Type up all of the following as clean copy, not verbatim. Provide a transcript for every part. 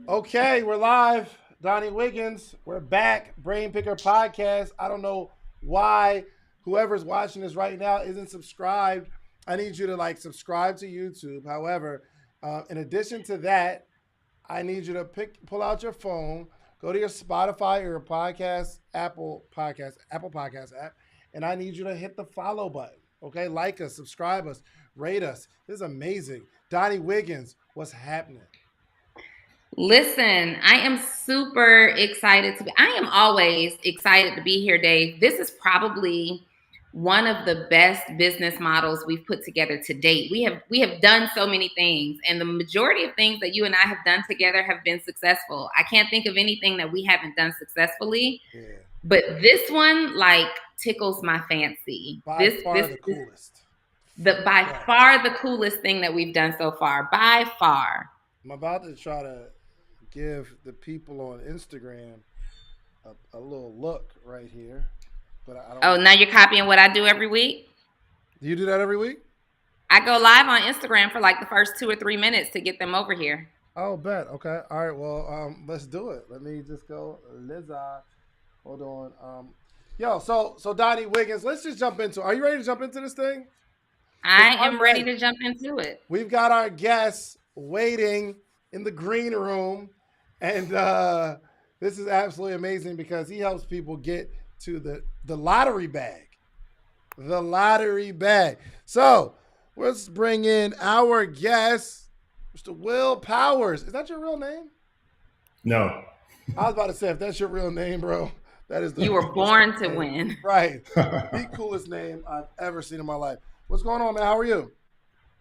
Okay, we're live. Donnie Wiggins, we're back. Brain Picker Podcast. I don't know why whoever's watching this right now isn't subscribed. I need you to subscribe to YouTube. However, in addition to that, I need you to pull out your phone, go to your Spotify or your Apple Podcast app, and I need you to hit the follow button. Okay, like us, subscribe us, rate us. This is amazing. Donnie Wiggins, what's happening? Listen, I am super excited I am always excited to be here, Dave. This is probably one of the best business models we've put together to date. We have done so many things, and the majority of things that you and I have done together have been successful. I can't think of anything that we haven't done successfully, Yeah, but this one tickles my fancy. by This far the is coolest. the by Right. far the coolest thing that we've done so far. By far. I'm about to try to give the people on Instagram a little look right here, but I don't Oh, know. now you're copying what I do every week? Do you do that every week? I go live on Instagram for like the first 2 or 3 minutes to get them over here. Oh, bet. Okay. All right. Well, let's do it. Let me just go. Liza, hold on. Yo, so Donnie Wiggins, let's just jump into. Are you ready to jump into this thing? Because I I'm am ready ready. to jump into it. We've got our guests waiting in the green room, and this is absolutely amazing because he helps people get to the lottery bag, the lottery bag. So let's bring in our guest, Mr. Will Powers. Is that your real name? No. I was about to say, if that's your real name, bro, that is the You were coolest born to name. win. Right, the coolest name I've ever seen in my life. What's going on, man? How are you?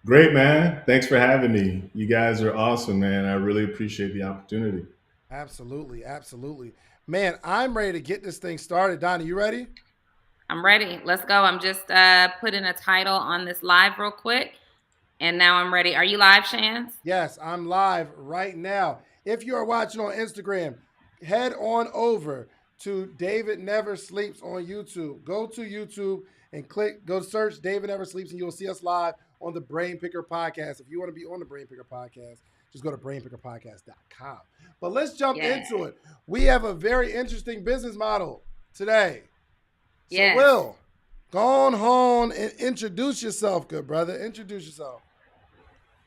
Great, man. Thanks for having me. You guys are awesome, man. I really appreciate the opportunity. Absolutely, absolutely. Man, I'm ready to get this thing started. Donnie, you ready? I'm ready. Let's go. I'm just putting a title on this live real quick. And now I'm ready. Are you live, Shans? Yes, I'm live right now. If you are watching on Instagram, head on over to David Never Sleeps on YouTube. Go to YouTube and go search David Never Sleeps, and you'll see us live on the Brain Picker Podcast. If you want to be on the Brain Picker Podcast, just go to brainpickerpodcast.com. But let's jump Yeah. into it. We have a very interesting business model today. So, Yes. Will, go on home and introduce yourself, good brother. Introduce yourself.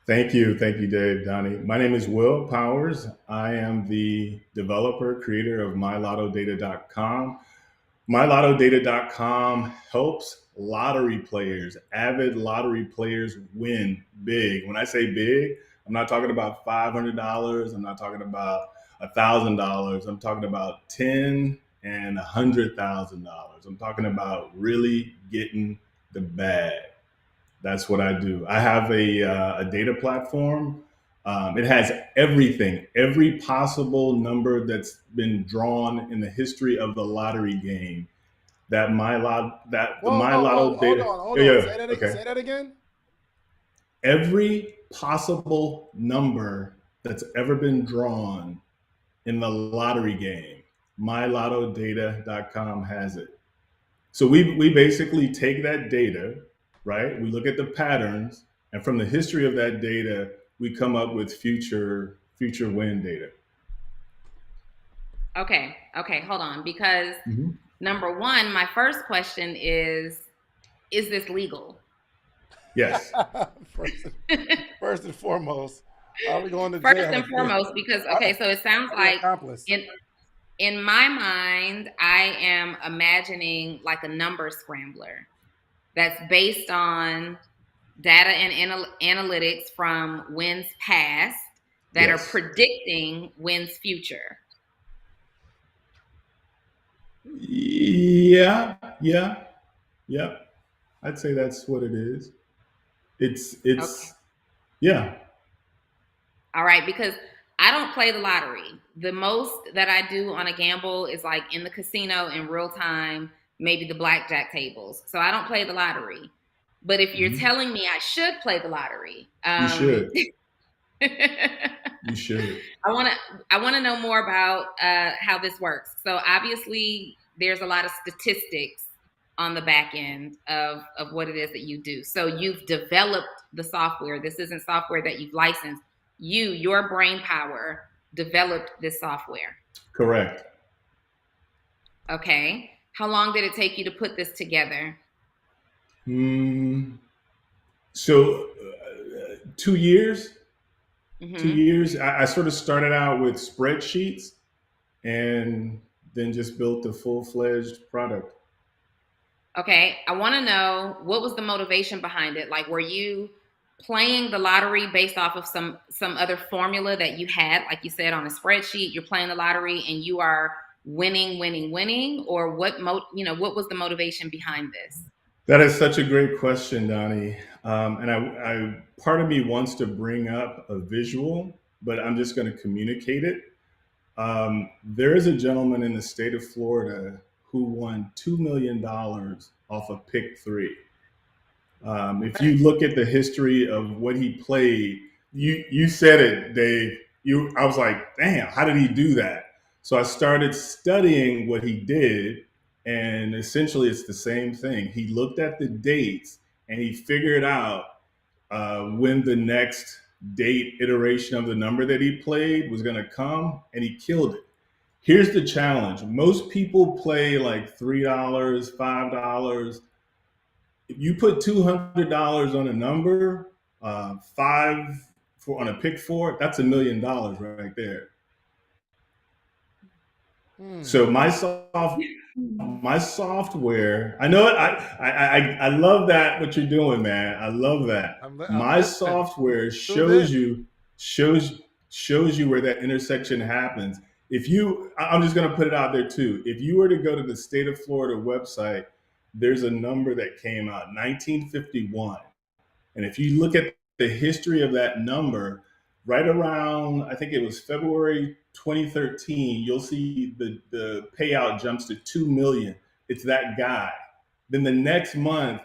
Thank you. Thank you, Dave, Donnie. My name is Will Powers. I am the developer, creator of MyLottoData.com. MyLottoData.com helps lottery players, avid lottery players, win big. When I say big, I'm not talking about $500. I'm not talking about $1,000. I'm talking about $10,000 and $100,000. I'm talking about really getting the bag. That's what I do. I have a data platform. It has everything, every possible number that's been drawn in the history of the lottery game. That my lot, that the Whoa, my whoa, whoa! lotto Hold data. on, hold Yeah, on. yeah, okay. Say that again. Every possible number that's ever been drawn in the lottery game, mylottodata.com has it. So we basically take that data, right? We look at the patterns, and from the history of that data, we come up with future win data. Okay. Okay. Hold on. Because Mhm. number one, my first question is this legal? Yes. first, first and foremost, are we going to First jail and if we foremost, because okay, so it sounds are we like accomplice? in my mind, I am imagining like a number scrambler that's based on data and analytics from wins past that are Yes. predicting wins future. Yeah. Yeah. Yeah. I'd say that's what it is. Okay. It's yeah. All right, because I don't play the lottery. The most that I do on a gamble is like in the casino in real time, maybe the blackjack tables. So I don't play the lottery. But if you're Mhm. telling me I should play the lottery, You should. I You should. want to I want to know more about how this works. So obviously, there's a lot of statistics on the back end of what it is that you do. So you've developed the software. This isn't software that you've licensed. your brain power, developed this software. Correct. Okay. How long did it take you to put this together? So 2 years. Mm-hmm. 2 years. I sort of started out with spreadsheets and then just built a full-fledged product. Okay. I want to know, what was the motivation behind it? Like, were you playing the lottery based off of some other formula that you had, like you said, on a spreadsheet? You're playing the lottery and you are winning, or what was the motivation behind this? That is such a great question, Donnie. And I part of me wants to bring up a visual, but I'm just going to communicate it. There is a gentleman in the state of Florida who won $2 million off of pick three. If you look at the history of what he played, you said it, Dave. I was like, damn, how did he do that? So I started studying what he did, and essentially it's the same thing. He looked at the dates and he figured out when the next date iteration of the number that he played was going to come, and he killed it. Here's the challenge: most people play like $3, $5. If you put $200 on a number, on a pick four, that's $1 million right there. So my software, I know it. I love that what you're doing, man. I love that. My software shows you where that intersection happens. I'm just going to put it out there too. If you were to go to the state of Florida website, there's a number that came out 1951, and if you look at the history of that number, right around, I think it was February 2013, you'll see the payout jumps to 2 million. It's that guy. Then the next month,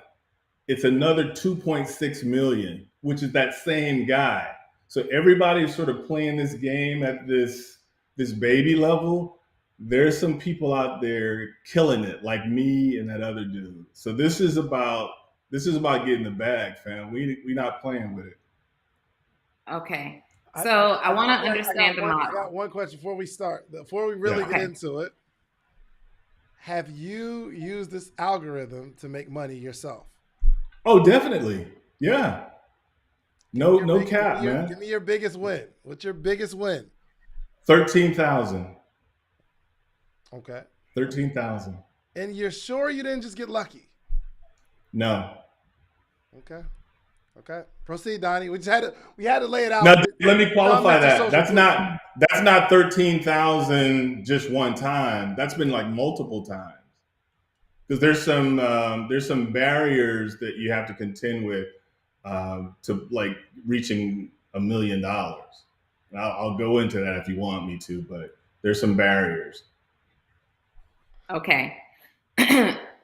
it's another 2.6 million, which is that same guy. So everybody's sort of playing this game at this baby level. There's some people out there killing it, like me and that other dude. So this is about getting the bag, fam. We not playing with it. Okay. So I want to understand the model. I got one question before we start. Before we really get into it, have you used this algorithm to make money yourself? Oh, definitely. Yeah. No cap, man. Give me your biggest win. What's your biggest win? 13,000. Okay. 13,000. And you're sure you didn't just get lucky? No. Okay. Proceed, Donnie. We had to lay it out. Now, let me qualify that. That's not 13,000 just one time. That's been like multiple times. Because there's some barriers that you have to contend with to like reaching $1 million. I'll go into that if you want me to, but there's some barriers. Okay.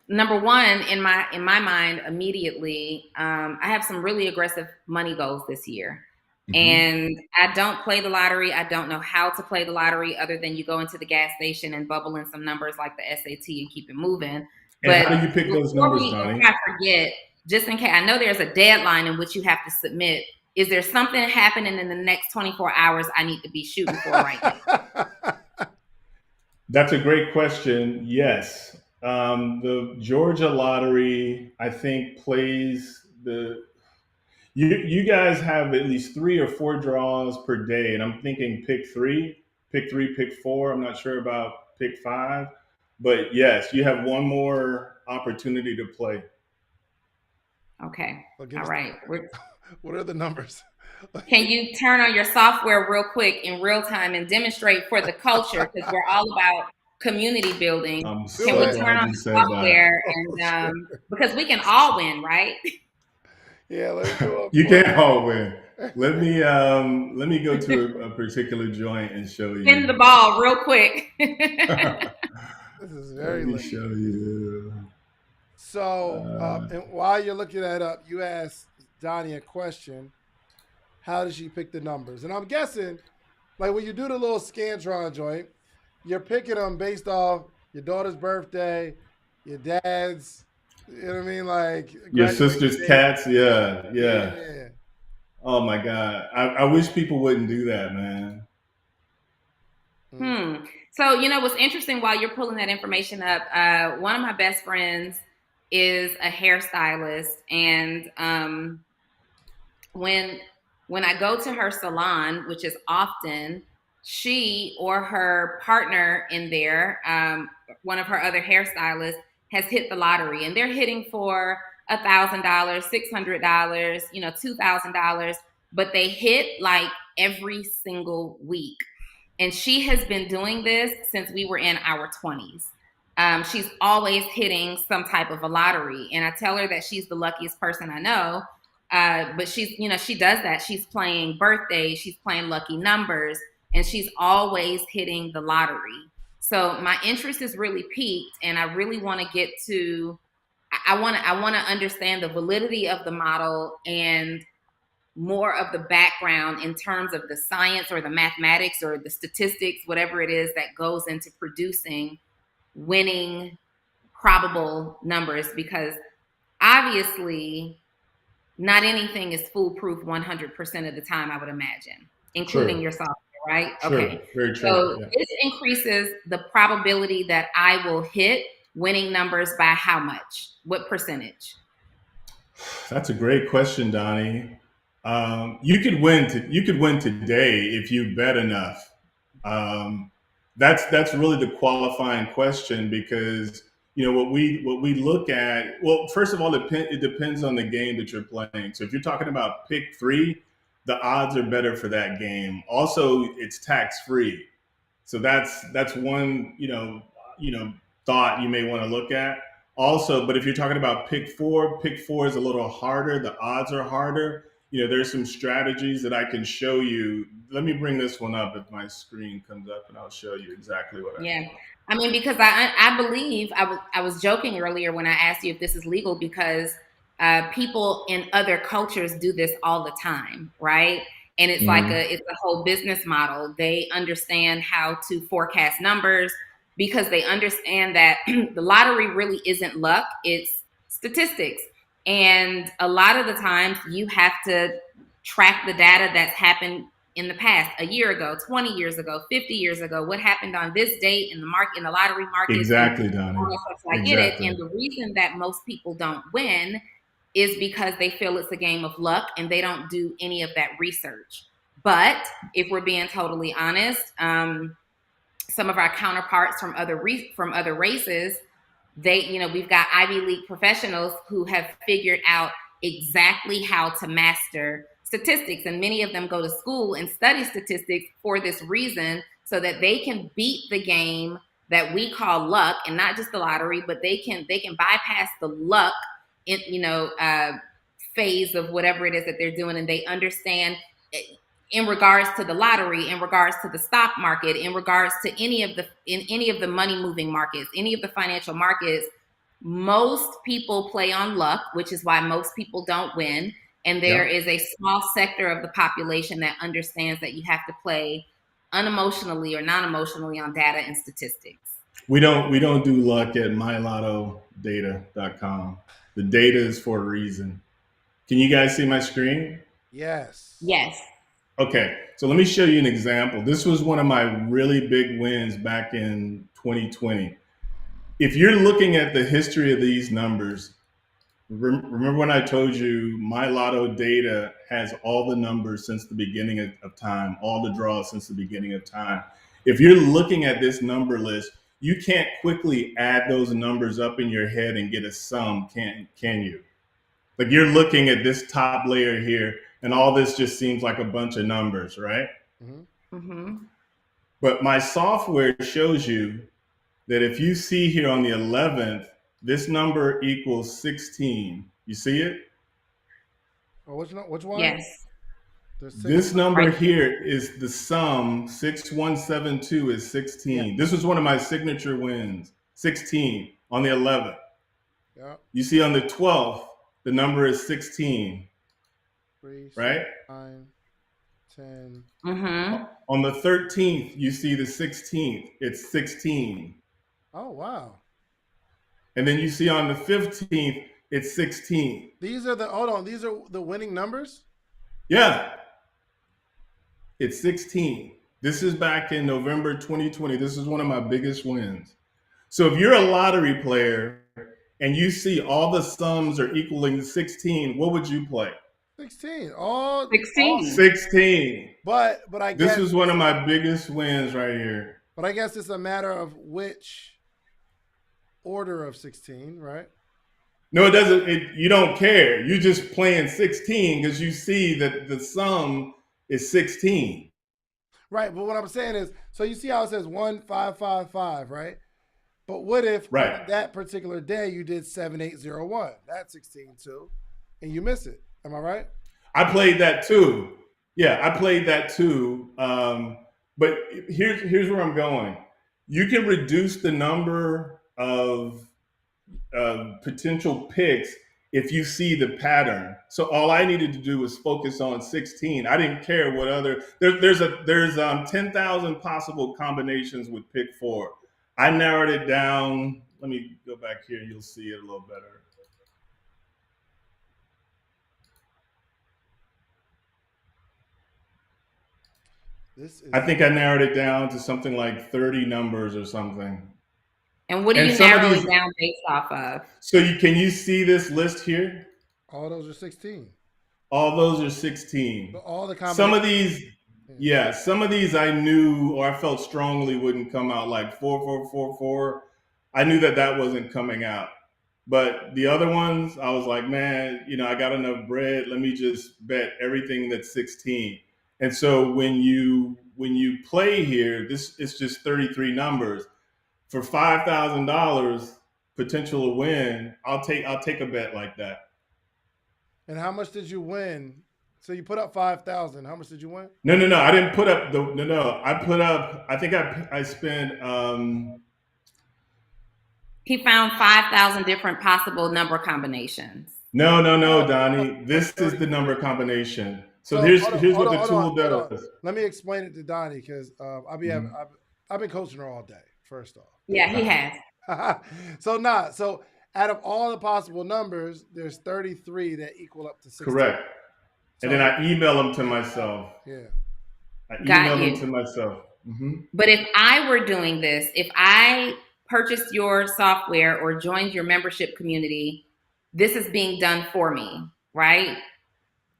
Number one, in my mind, immediately, I have some really aggressive money goals this year. Mm-hmm. And I don't play the lottery. I don't know how to play the lottery other than you go into the gas station and bubble in some numbers like the SAT and keep it moving. And how do you pick those numbers, Donnie? I forget, just in case, I know there's a deadline in which you have to submit. Is there something happening in the next 24 hours I need to be shooting for right now? That's a great question. Yes. The Georgia lottery, I think, plays you guys have at least 3 or 4 draws per day. And I'm thinking pick 3, pick 4. I'm not sure about pick 5. But yes, you have one more opportunity to play. Okay. All right. What are the numbers? Can you turn on your software real quick in real time and demonstrate for the culture, because we're all about community building. Can we turn on the software and because we can all win, right? Yeah, let's go. You can't all win. Let me go to a particular joint and show you. Spin the ball real quick. This is very late. Let me show you. So, and while you're looking that up, you asked Donnie a question. How did she pick the numbers? And I'm guessing, like when you do the little Scantron joint, you're picking them based off your daughter's birthday, your dad's, you know what I mean? Like your sister's cats. Yeah. Oh my God. I wish people wouldn't do that, man. Mm. So, what's interesting while you're pulling that information up, one of my best friends is a hairstylist. And when I go to her salon, which is often, she or her partner in there, one of her other hairstylists, has hit the lottery, and they're hitting for $1,000, $600, $2,000, but they hit like every single week. And she has been doing this since we were in our 20s. She's always hitting some type of a lottery. And I tell her that she's the luckiest person I know. But she does that. She's playing birthdays, she's playing lucky numbers, and she's always hitting the lottery. So my interest is really piqued, and I really want to get to. I want to understand the validity of the model and more of the background in terms of the science or the mathematics or the statistics, whatever it is that goes into producing winning probable numbers, because obviously not anything is foolproof 100% of the time, I would imagine, including True. your software, right? True. Okay. Very true. So Yeah. this increases the probability that I will hit winning numbers by how much? What percentage? That's a great question, Donnie. You could win today if you bet enough. Um, that's really the qualifying question, because what we look at. Well, first of all, it depends on the game that you're playing. So if you're talking about pick three, the odds are better for that game. Also, it's tax free, so that's one thought you may want to look at. Also, but if you're talking about pick four is a little harder. The odds are harder. There's some strategies that I can show you. Let me bring this one up if my screen comes up, and I'll show you exactly what I Yeah. mean. I mean, because I believe I was joking earlier when I asked you if this is legal, because people in other cultures do this all the time, right? And it's like Mhm. it's a whole business model. They understand how to forecast numbers because they understand that the lottery really isn't luck, it's statistics. And a lot of the times you have to track the data that's happened in the past, a year ago, 20 years ago, 50 years ago, what happened on this date in the market, in the lottery markets, and Exactly, all Donnie. that stuff. So I get it. Exactly. And the reason that most people don't win is because they feel it's a game of luck and they don't do any of that research. But if we're being totally honest, some of our counterparts from other races, we've got Ivy League professionals who have figured out exactly how to master statistics, and many of them go to school and study statistics for this reason, so that they can beat the game that we call luck, and not just the lottery, but they can bypass the luck in phase of whatever it is that they're doing, and they understand in regards to the lottery, in regards to the stock market, in regards to any of the money moving markets, any of the financial markets. Most people play on luck, which is why most people don't win. And there Yep. is a small sector of the population that understands that you have to play unemotionally or non-emotionally on data and statistics. We don't do luck at mylottodata.com. The data is for a reason. Can you guys see my screen? Yes. Yes. Okay, so let me show you an example. This was one of my really big wins back in 2020. If you're looking at the history of these numbers, remember when I told you my lotto data has all the numbers since the beginning of time, all the draws since the beginning of time. If you're looking at this number list, you can't quickly add those numbers up in your head and get a sum, can you? Like, you're looking at this top layer here, and all this just seems like a bunch of numbers, right? Mm-hmm. Mm-hmm. But my software shows you that if you see here on the 11th, this number equals 16. You see it? Oh, which one? Yes. There's This 16. number Right. here is the sum. 6172 is Yeah. 16. This was one of my signature wins. 16 on the 11th. Yeah. You see on the 12th, the number is 16, 3, 6, right? 9, 10. Mm-hmm. On the 13th, you see the 16th, it's 16. Oh, wow. And then you see on the 15th, it's 16. These are the, hold on, these are the winning numbers? Yeah, it's 16. This is back in November 2020. This is one of my biggest wins. So if you're a lottery player and you see all the sums are equaling 16, what would you play? 16. All 16. 16. but I This guess was one of my biggest wins right here. but I guess it's a matter of which order of 16, right? No, it doesn't. You don't care. You're just playing 16 because you see that the sum is 16. Right. But what I'm saying is, so you see how it says 1555, right? But what if Right. on that particular day you did 7801? That's 16 too, and you miss it. Am I right? I played that too. Yeah, I played that too. But here's where I'm going. You can reduce the number of potential picks if you see the pattern. So all I needed to do was focus on 16. I didn't care what other there's 10,000 possible combinations with pick four. I narrowed it down. Let me go back here. You'll see it a little better. This is I think I narrowed it down to something like 30 numbers or something. And what do And you some of narrow these, it down based off of? so can you see this list here? all those are 16. All those are 16. But all the Some of combinations. these, yeah, some of these I knew or I felt strongly wouldn't come out, like 4444. I knew that that wasn't coming out. But the other ones, I was like, man, I got enough bread. Let me just bet everything that's 16. And so when you play here, this it's just 33 numbers. For $5,000 potential to win, I'll take a bet like that. And how much did you win? So you put up 5,000. How much did you win? No. I didn't put up the no. I put up. I think I spent. He found 5,000 different possible number combinations. No, Oh, Donnie. This is the 33. number combination. So So here's what the hold tool on. does. Let me explain it to Donnie because Mhm. I've been coaching her all day. First Yeah, he has. off, so out of all the possible numbers, there's 33 that equal up to 16. Correct. And then So I email them to myself. yeah, I Got email them you. to myself. But if I were doing this, if I purchased your software or joined your membership community, this is being done for me, right?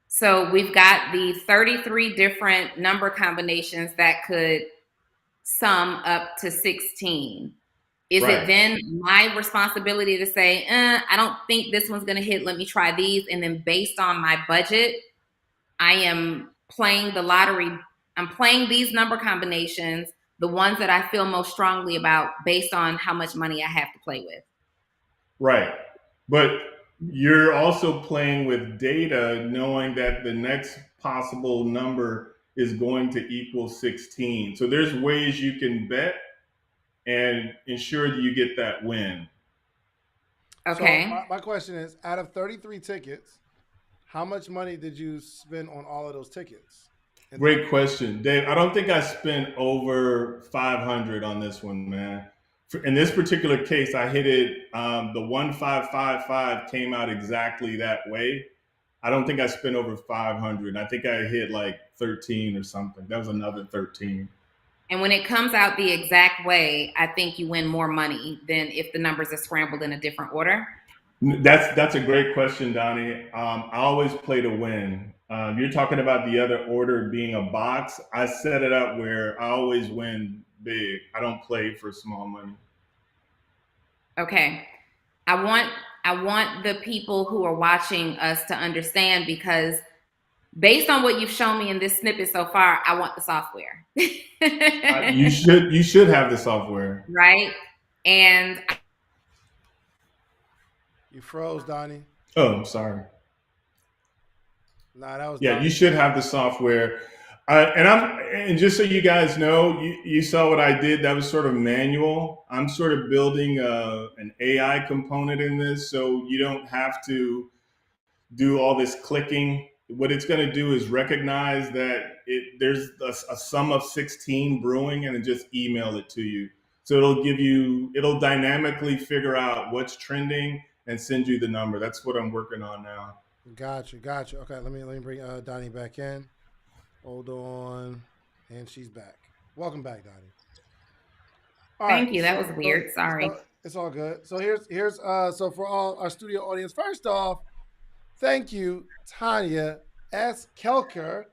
So we've got the 33 different number combinations that could sum up to 16. Is it Right. then my responsibility to say, I don't think this one's going to hit. Let me try these. And then based on my budget, I am playing the lottery. I'm playing these number combinations, the ones that I feel most strongly about based on how much money I have to play with. Right. But you're also playing with data, knowing that the next possible number is going to equal 16. So there's ways you can bet and ensure that you get that win. so Okay. my question is, out of 33 tickets, how much money did you spend on all of those tickets? Great question, Dave. I don't think I spent over 500 on this one, man. In this particular case, I hit it. The 1555 came out exactly that way. I don't think I spent over 500. I think I hit like 13 or something. That was another 13. And when it comes out the exact way, I think you win more money than if the numbers are scrambled in a different order. That's a great question, Donnie. I always play to win. You're talking about the other order being a box. I set it up where I always win big. I don't play for small money. Okay. I want the people who are watching us to understand, because based on what you've shown me in this snippet so far, I want the software. You should have the software. Right? And You froze, Donnie. Oh, I'm sorry. Nah, that was Yeah, Donnie. you should have the software. And just so you guys know, you saw what I did. That was sort of manual. I'm sort of building an AI component in this, so you don't have to do all this clicking. What it's going to do is recognize that there's a sum of 16 brewing, and then just email it to you. So it'll dynamically figure out what's trending and send you the number. That's what I'm working on now. Got you. Got you. Okay, let me bring Donnie back in. Hold on, and she's back. Welcome back, Donnie. All right, Thank you. That was weird. Sorry. so it's all good. So here's so for all our studio audience. First off, thank you, Tanya S. Kelker,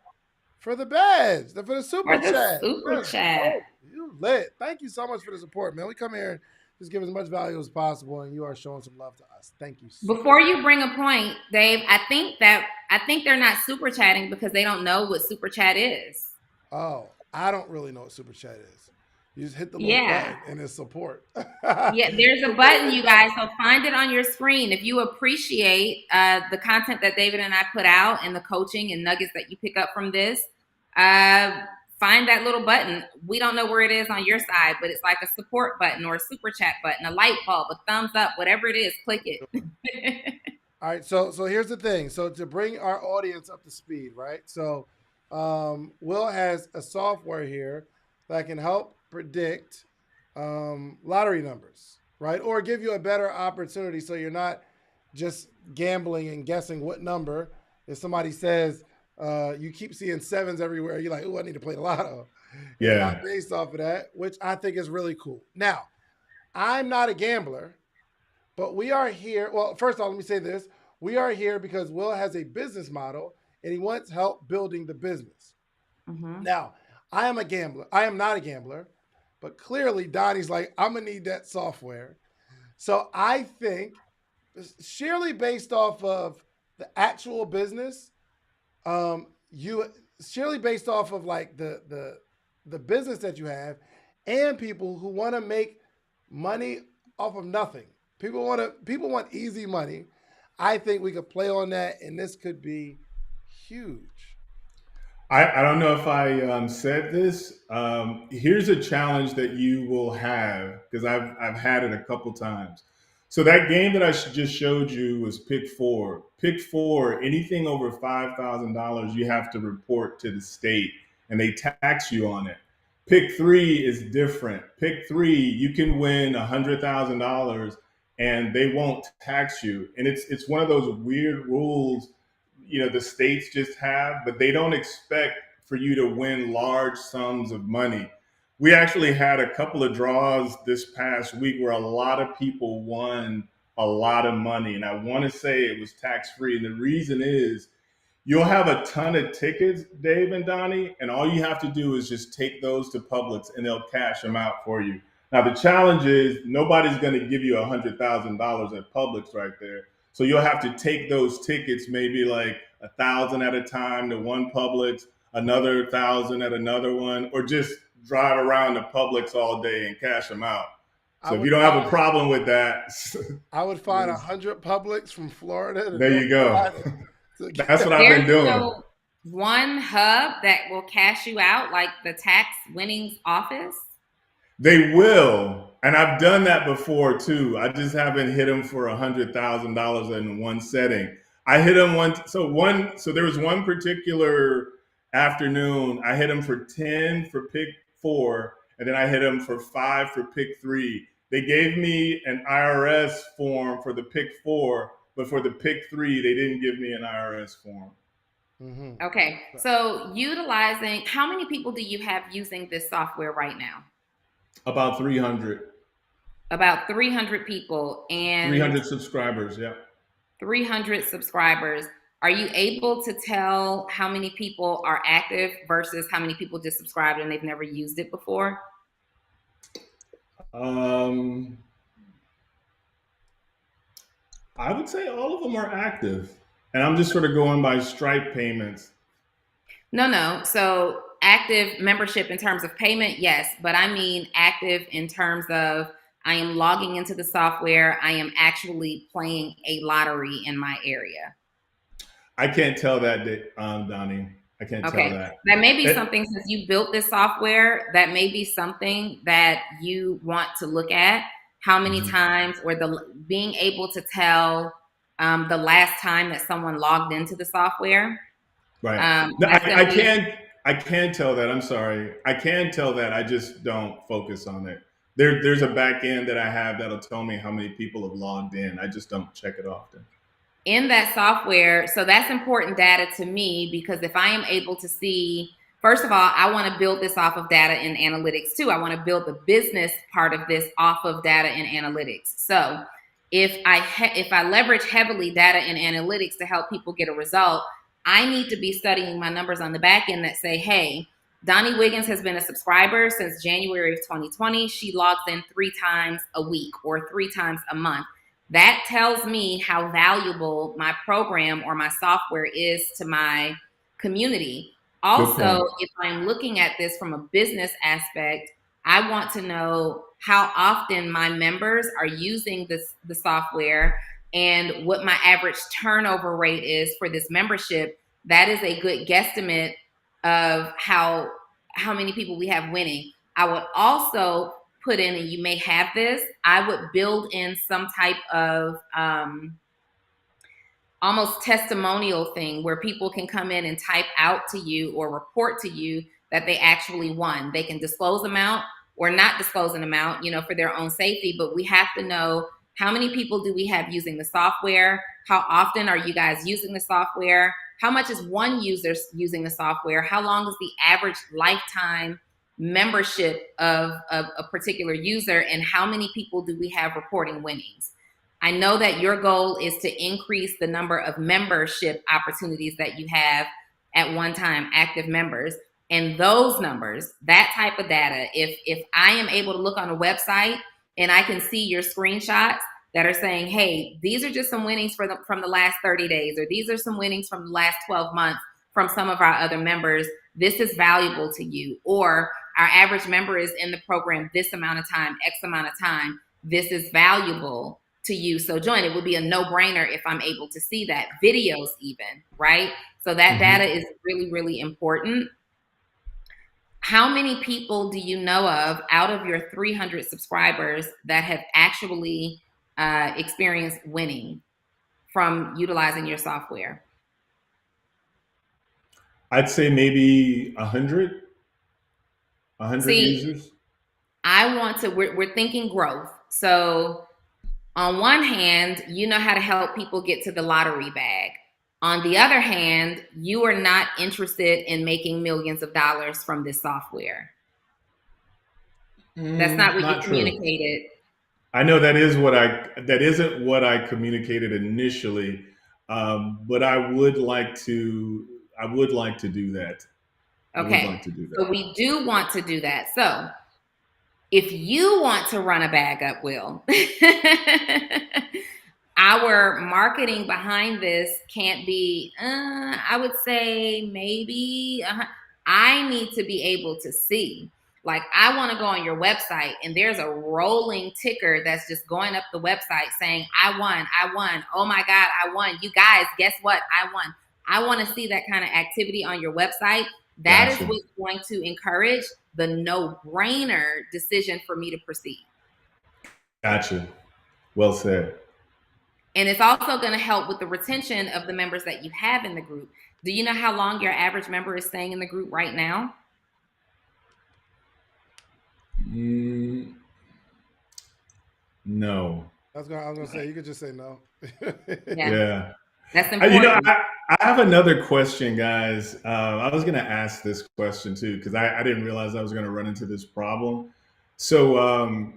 for the badge, for the super For the chat. super Let's chat. go. You lit. Thank you so much for the support, man. We come here and just give as much value as possible, and you are showing some love to us. Thank you so Before you bring a point, Dave, I think they're not super chatting because they don't know what super chat is. Oh, I don't really know what super chat is. You just hit the little Yeah. button and it's support. Yeah, there's a So button, David you Dunn. guys. So find it on your screen. If you appreciate the content that David and I put out and the coaching and nuggets that you pick up from this, uh, find that little button. We don't know where it is on your side, but it's like a support button or a super chat button, a light bulb, a thumbs up, whatever it is, click it. All right, so here's the thing. So to bring our audience up to speed, right? So Will has a software here that can help predict lottery numbers, right? Or give you a better opportunity so you're not just gambling and guessing what number. If somebody says you keep seeing sevens everywhere, you're like, oh, I need to play the lotto. It's not Yeah. based off of that, which I think is really cool. Now, I'm not a gambler, but we are here. Well, first of all, let me say this. We are here because Will has a business model and he wants help building the business. Mm-hmm. Now, I am a gambler. I am not a gambler, but clearly Donnie's like, I'm going to need that software. So I think, sheerly based off of the actual business, you surely based off of like the business that you have and people who want to make money off of nothing. People want easy money. I think we could play on that and this could be huge. I don't know if I said this. Here's a challenge that you will have because I've had it a couple times. So that game that I just showed you was pick four. Pick four, anything over $5,000, you have to report to the state, and they tax you on it. Pick three is different. Pick three, you can win $100,000, and they won't tax you. And it's one of those weird rules, the states just have, but they don't expect for you to win large sums of money. We actually had a couple of draws this past week where a lot of people won a lot of money, and I want to say it was tax free. And the reason is you'll have a ton of tickets, Dave and Donnie, and all you have to do is just take those to Publix and they'll cash them out for you. Now the challenge is nobody's going to give you $100,000 at Publix right there. So you'll have to take those tickets, maybe like 1,000 at a time to one Publix, another 1,000 at another one, or just drive around the Publix all day and cash them out. I So if you would don't have a find problem with that, I would find 100 Publix from Florida to there North you go. Carolina to That's get. what I've There's been doing. no one hub that will cash you out like the tax winnings office. They will, and I've done that before too. I just haven't hit them for $100,000 in one setting. I hit them So there was one particular afternoon. I hit them for 10 for pick four, and then I hit them for 5 for pick three. They gave me an IRS form for the pick four, but for the pick three, they didn't give me an IRS form. Mm-hmm. Okay. So utilizing, how many people do you have using this software right now? About 300. About 300 people and 300 subscribers. Yeah. 300 subscribers. Are you able to tell how many people are active versus how many people just subscribed and they've never used it before? Um, I would say all of them are active, and I'm just sort of going by Stripe payments. No. So active membership in terms of payment, yes. But I mean active in terms of I am logging into the software. I am actually playing a lottery in my area. I can't tell that, Donnie. I can't tell Okay. that. That may be something, since you built this software, that may be something that you want to look at. How many times, or being able to tell the last time that someone logged into the software. Right. No, That's going to be. I can tell that. I'm sorry. I can tell that. I just don't focus on it. There's a back end that I have that'll tell me how many people have logged in. I just don't check it often. in that software, so that's important data to me, because if I am able to see, first of all, I want to build this off of data and analytics too. I want to build the business part of this off of data and analytics. So if I leverage heavily data and analytics to help people get a result, I need to be studying my numbers on the back end that say, hey, Donnie Wiggins has been a subscriber since January of 2020. She logs in 3 times a week or 3 times a month. That tells me how valuable my program or my software is to my community. Also, if I'm looking at this from a business aspect, I want to know how often my members are using the software and what my average turnover rate is for this membership. That is a good guesstimate of how many people we have winning. I would also put in, and you may have this, I would build in some type of almost testimonial thing where people can come in and type out to you or report to you that they actually won. They can disclose amount or not disclose an amount, for their own safety, but we have to know how many people do we have using the software? How often are you guys using the software? How much is one user using the software? How long is the average lifetime membership of a particular user? And how many people do we have reporting winnings? I know that your goal is to increase the number of membership opportunities that you have at one time, active members. And those numbers, that type of data, if I am able to look on a website and I can see your screenshots that are saying, hey, these are just some winnings from the last 30 days, or these are some winnings from the last 12 months from some of our other members, this is valuable to you. Or our average member is in the program this amount of time, X amount of time, this is valuable to you. So join. It would be a no-brainer if I'm able to see that. Videos even, right? So that data is really, really important. How many people do you know of out of your 300 subscribers that have actually experienced winning from utilizing your software? I'd say maybe 100 users. We're thinking growth. So on one hand, you know how to help people get to the lottery bag. On the other hand, you are not interested in making millions of dollars from this software. That's not what you communicated. I know that isn't what I communicated initially, but I would like to do that. Okay. So we do want to do that. So if you want to run a bag up, Will, our marketing behind this can't be, I would say maybe, I need to be able to see. Like, I want to go on your website and there's a rolling ticker that's just going up the website saying, I won. Oh my God, I won. You guys, guess what? I won. I want to see that kind of activity on your website. That is what's going to encourage the no-brainer decision for me to proceed. Gotcha. Well said. And it's also going to help with the retention of the members that you have in the group. Do you know how long your average member is staying in the group right now? No. I was gonna say, you could just say no. Yeah. That's important. I have another question, guys. I was going to ask this question too, because I didn't realize I was going to run into this problem. So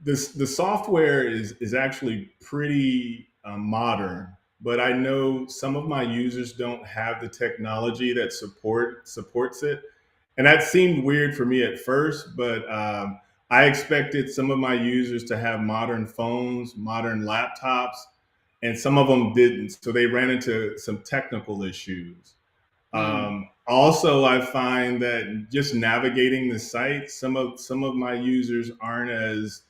the software is actually pretty modern, but I know some of my users don't have the technology that supports it. And that seemed weird for me at first, but I expected some of my users to have modern phones, modern laptops, and some of them didn't. So they ran into some technical issues. Also, I find that just navigating the site, some of my users aren't as,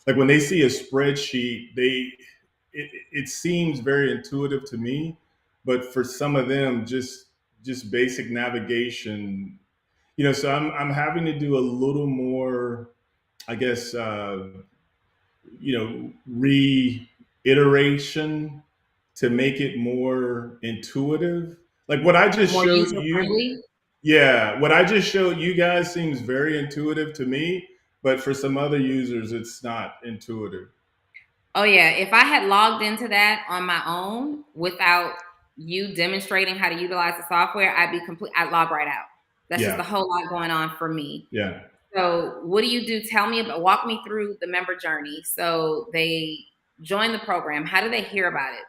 like, when they see a spreadsheet, it seems very intuitive to me, but for some of them, just basic navigation, so I'm having to do a little more, I guess, reiteration to make it more intuitive. Like what I just showed you. Yeah, what I just showed you guys seems very intuitive to me, but for some other users, it's not intuitive. Oh yeah, if I had logged into that on my own without you demonstrating how to utilize the software, I'd log right out. That's just a Yeah. whole lot going on for me. Yeah. So what do you do? Walk me through the member journey. So they join the program. How do they hear about it?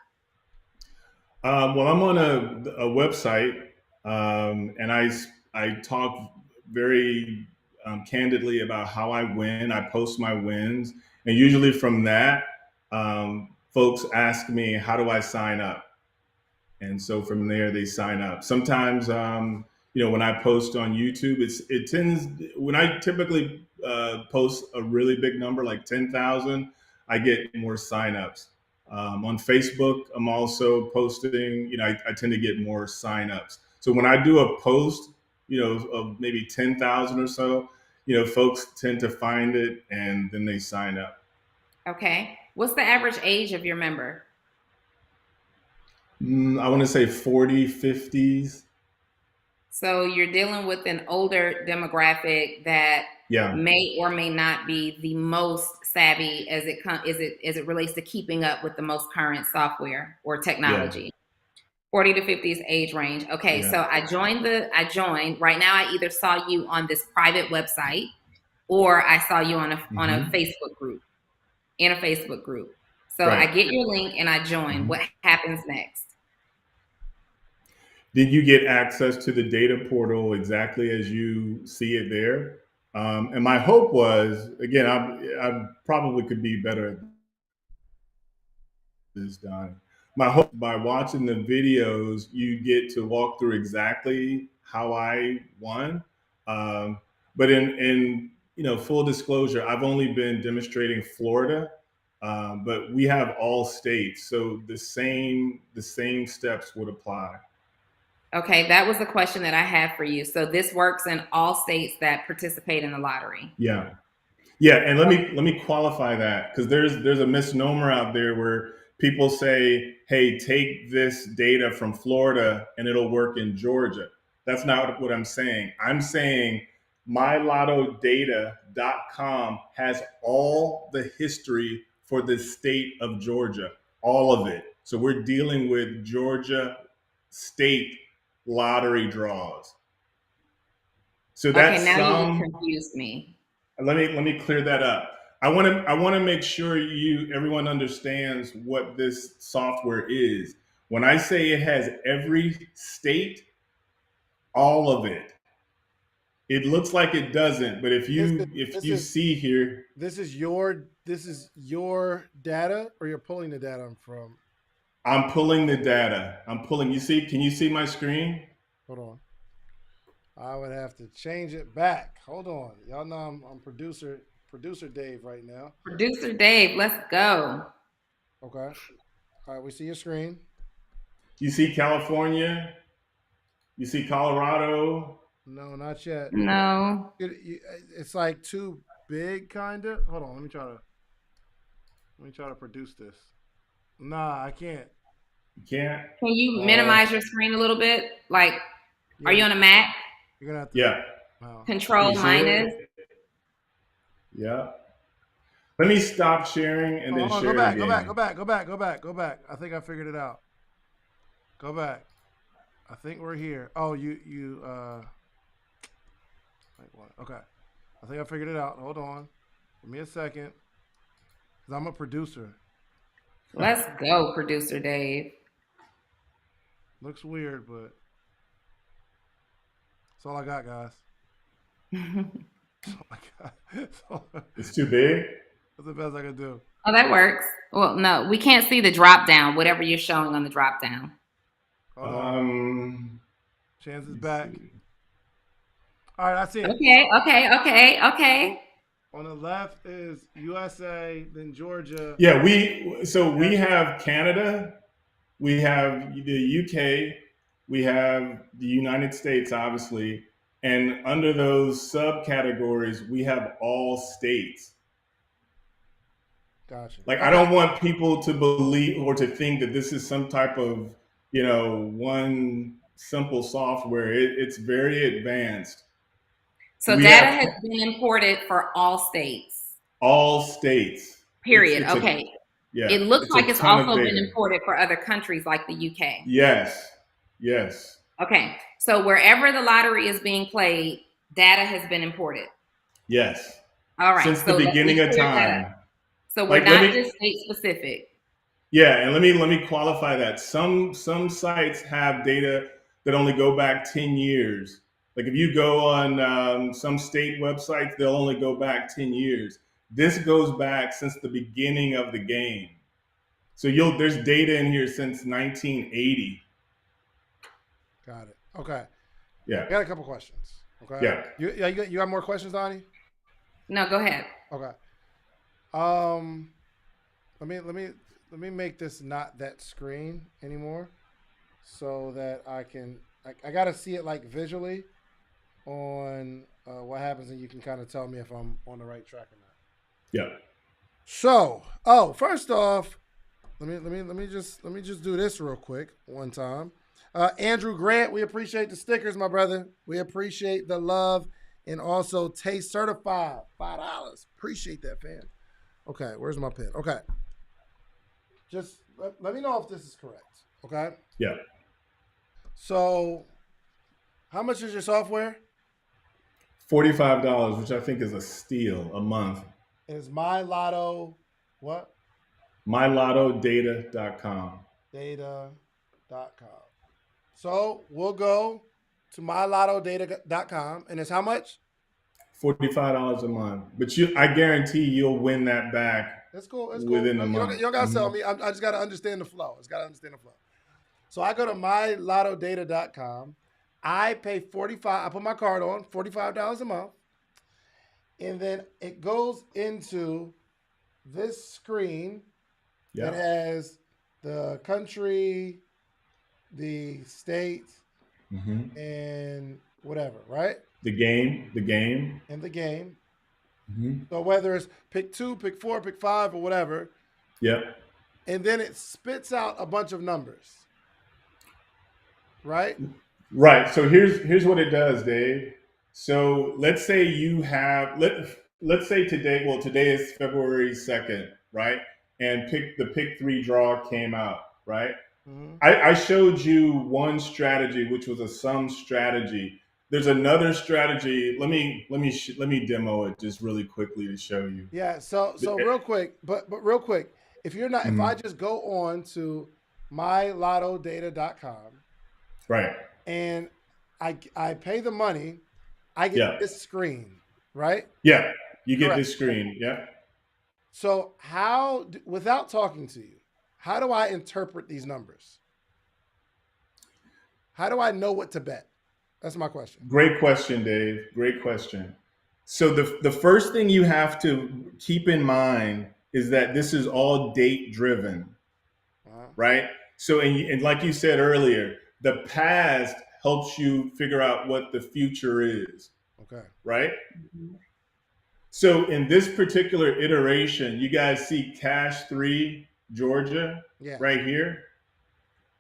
Well, I'm on a website, and I talk very candidly about how I win. I post my wins, and usually from that, folks ask me, "How do I sign up?" And so from there they sign up. Sometimes, when I post on YouTube, it tends when I typically post a really big number like 10,000, I get more signups. On Facebook, I'm also posting. I tend to get more signups. So when I do a post, of maybe 10,000 or so, folks tend to find it and then they sign up. Okay. What's the average age of your member? I want to say 40, 50s. So you're dealing with an older demographic that Yeah, may or may not be the most savvy as it relates to keeping up with the most current software or yeah, technology. 40 to 50s age range. Okay, yeah. so I joined. Right now I either saw you on this private website or I saw you on a Hmm. Facebook group, in a Facebook group. So I Right. get your link and I join. Mhm. What happens next? Did you get access to the data portal exactly as you see it there? And my hope was, again, I probably could be better at this, Don. My hope by watching the videos, you get to walk through exactly how I won. Um, but in full disclosure, I've only been demonstrating Florida, but we have all states, so the same steps would apply. Okay, that was the question that I had for you. So this works in all states that participate in the lottery. Yeah. Yeah, and let me qualify that because there's a misnomer out there where people say, "Hey, take this data from Florida and it'll work in Georgia." That's not what I'm saying. I'm saying mylottodata.com has all the history for the state of Georgia, all of it. So we're dealing with Georgia state lottery draws. So Okay, that's now you just some confused me. let me clear that up. I want to make sure everyone understands what this software is. When I say it has every state, all of it. It looks like it doesn't, but if This is you if this you is see here, this is your data, or you're pulling the data from. I'm pulling the data. You see, can you see my screen? Hold on. I would have to change it back. Hold on. Y'all know I'm producer Dave right now. Producer Dave, let's go. Okay. All right, we see your screen. You see California, you see Colorado. No, not yet. No. It's like too big, kind of. Hold on. Let me try to produce this. Nah, I can't. You can't. Can you Uh, minimize your screen a little bit? Like, are Yeah, you on a Mac? you're gonna have to. yeah. Oh. Can you Control see minus. it? Yeah. Let me stop sharing and Oh, then hold on. Go share it back. Go back. Go again. back. Go back. Go back. Go back. I think I figured it out. Go back. I think we're here. Oh, you. Wait, what? Okay. I think I figured it out. Hold on. Give me a second. Cause I'm a producer. Let's go, Producer Dave. Looks weird, but that's all I got, guys. That's all I got. It's too big. That's the best I can do. Oh, that works. Well, no, we can't see the drop down, whatever you're showing on the drop down. Hold on. Um, Chance is let me back. see. All right, I see it. Okay. On the left is USA, then Georgia. Yeah, we have Canada, we have the UK, we have the United States, obviously, and under those subcategories, we have all states. Gotcha. Like, I Okay. don't want people to believe or to think that this is some type of, one simple software. It's very advanced. So We data have has been imported for all states. all states. It's Period. it's a Okay. Yeah. It looks a like it's ton of also been data. imported for other countries like the UK. Yes. Yes. Okay. So wherever the lottery is being played, data has been imported. Yes. All right. Since the So let beginning me of clear that up. time. So we're Like, let not me, just state specific. yeah, and let me qualify that. Some sites have data that only go back 10 years. Like if you go on some state websites, they'll only go back 10 years. This goes back since the beginning of the game. So there's data in here since 1980. Got it. Okay. Yeah. I got a couple questions. Okay. Yeah. You got more questions, Donnie? No, go ahead. Okay. Let me make this not that screen anymore, so that I can. I gotta see it like visually on what happens, and you can kind of tell me if I'm on the right track or not. Yeah. So, first off, let me just do this real quick one time. Andrew Grant, we appreciate the stickers, my brother. We appreciate the love, and also Taste Certified, $5. Appreciate that, fam. Okay, where's my pen? Okay, just let me know if this is correct. Okay. Yeah. So, how much is your software? $45, which I think is a steal a month. Is My Lotto what? MyLottoData.com. Data.com. So we'll go to mylottodata.com, and it's how much? $45 a month. But I guarantee you'll win that back. That's cool. It's within cool. a month. You don't gotta sell me. I just gotta understand the flow. So I go to mylottodata.com. I pay $45. I put my card on $45 a month, and then it goes into this screen that has the country, the state, and whatever, right? The game. And the game. Mm-hmm. So whether it's pick 2, pick 4, pick 5, or whatever. Yep. And then it spits out a bunch of numbers. Right? Right. So here's what it does, Dave. So let's say you have let's say today is February 2nd, right? And the pick 3 draw came out, right? Mm-hmm. I showed you one strategy, which was a sum strategy. There's another strategy. Let me demo it just really quickly to show you. Yeah. So real quick, but real quick, if you're not, if I just go on to mylottodata.com, right, and I pay the money, I get this screen, right? Yeah, you get this screen. Yeah. So without talking to you, how do I interpret these numbers? How do I know what to bet? That's my question. Great question, Dave. Great question. So the first thing you have to keep in mind is that this is all date driven, right? So, and like you said earlier, the past helps you figure out what the future is. Okay. Right? So in this particular iteration, you guys see Cash 3, Georgia, right here.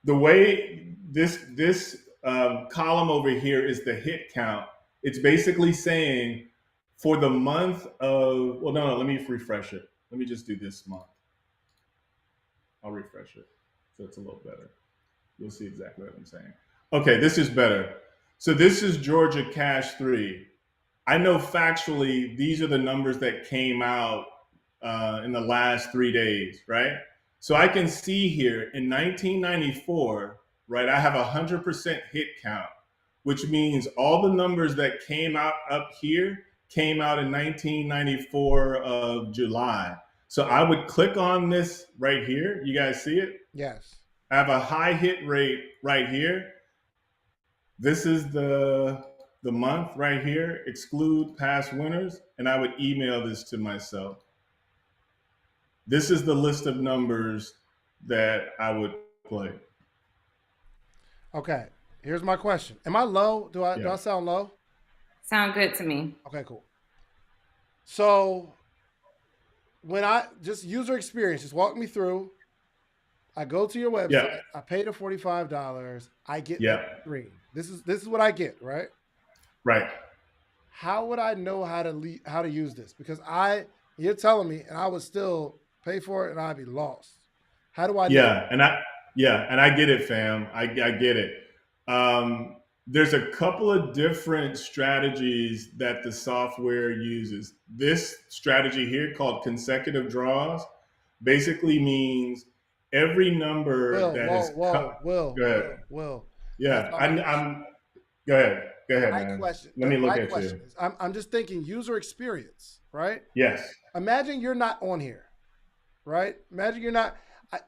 The way this column over here is the hit count. It's basically saying for the month of, well, no, let me refresh it. Let me just do this month. I'll refresh it. So it's a little better. You'll see exactly what I'm saying. Okay, this is better. So this is Georgia Cash 3. I know factually these are the numbers that came out in the last 3 days, right? So I can see here in 1994, right, I have 100% hit count, which means all the numbers that came out up here came out in 1994 of July. So I would click on this right here. You guys see it? Yes. I have a high hit rate right here. This is the month right here, exclude past winners, and I would email this to myself. This is the list of numbers that I would play. Okay, here's my question. Am I low? Do I sound low? Sound good to me. Okay, cool. So when I just user experience, just walk me through. I go to your website. I pay the $45. I get the screen. This is what I get, right? Right. How would I know how to use this? Because you're telling me, and I was still pay for it, and I'd be lost. How do I know? Yeah, and I get it, fam. I get it. There's a couple of different strategies that the software uses. This strategy here, called consecutive draws, basically means every number Will, that whoa, is whoa, go ahead. Will. That's Yeah, not my question. I'm. Go ahead, My man. question, Let me look my at you. question is, I'm just thinking user experience, right? Yes. Imagine you're not on here, right? Imagine you're not.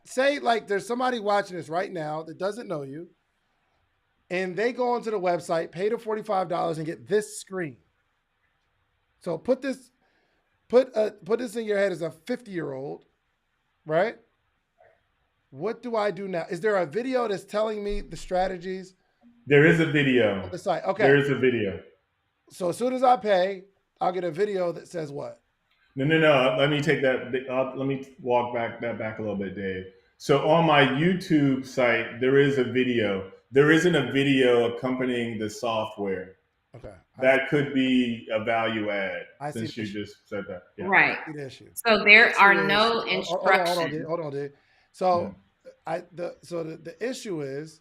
Say like there's somebody watching this right now that doesn't know you, and they go onto the website, pay the $45, and get this screen. So put this in your head as a 50-year-old, right? What do I do now? Is there a video that's telling me the strategies There is a on video. the site? Okay. There is a video. So as soon as I pay, I'll get a video that says what? No. Let me take that. Let me walk back a little bit, Dave. So on my YouTube site, there is a video. There isn't a video accompanying the software. Okay. That could be a value add, I see since the you issue. just said that. Yeah. Right. I see the issue. So there The are issue no is- instructions. Hold on, dude. So the issue is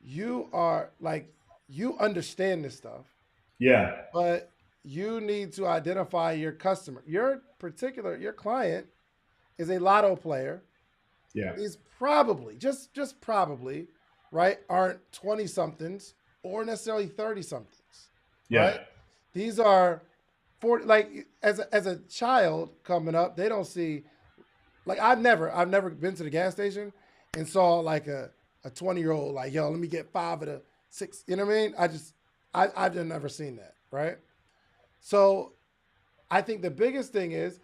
you are like you understand this stuff, Yeah. but you need to identify your customer. Your client is a lotto player. Yeah. Is probably just probably, right? Aren't 20 somethings or necessarily 30 somethings, Yeah. right? These are 40, like as a child coming up, they don't see, like I've never been to the gas station and saw like a 20-year-old like, yo, let me get 5 of the 6, you know what I mean? I've just never seen that, right? So I think the biggest thing is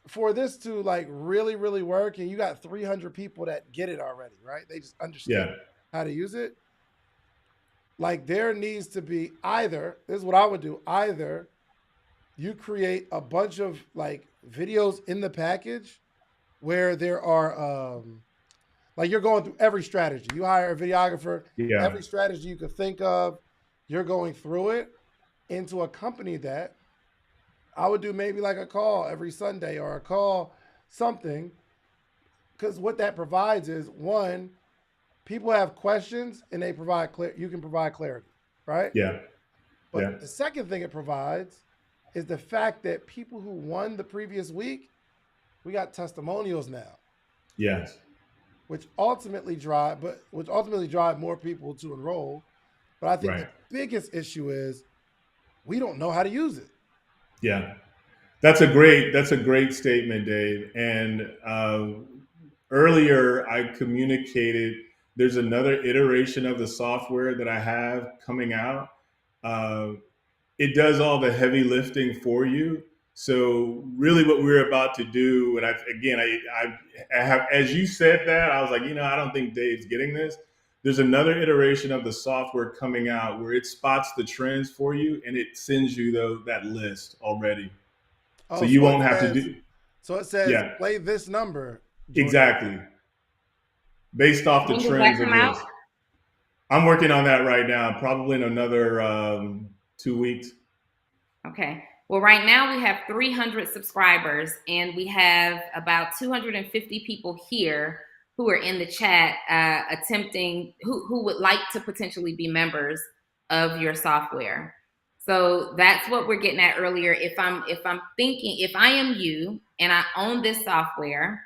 for this to like really, really work, and you got 300 people that get it already, right? They just understand Yeah. how to use it. Like there needs to be this is what I would do, either you create a bunch of like videos in the package where there are like you're going through every strategy. You hire a videographer, Yeah. every strategy you could think of, you're going through it. And to accompany that, I would do maybe like a call every Sunday or a call something. Because what that provides is, one, people have questions and they provide you can provide clarity, right? Yeah. But Yeah. the second thing it provides is the fact that people who won the previous week, we got testimonials now, Yes. which ultimately drive more people to enroll. But I think Right. the biggest issue is we don't know how to use it. Yeah. That's a great statement, Dave. And earlier I communicated there's another iteration of the software that I have coming out. It does all the heavy lifting for you. So really what we're about to do, and I have, as you said that, I was like, I don't think Dave's getting this. There's another iteration of the software coming out where it spots the trends for you and it sends you that list already. Oh, So you won't it have to says, do. So it says, Yeah, play this number. exactly. Based off the When does trends that of come out? this. I'm working on that right now, probably in another 2 weeks. Okay. Well, right now we have 300 subscribers and we have about 250 people here who are in the chat attempting, who would like to potentially be members of your software. So that's what we're getting at earlier. If I'm thinking, if I am you and I own this software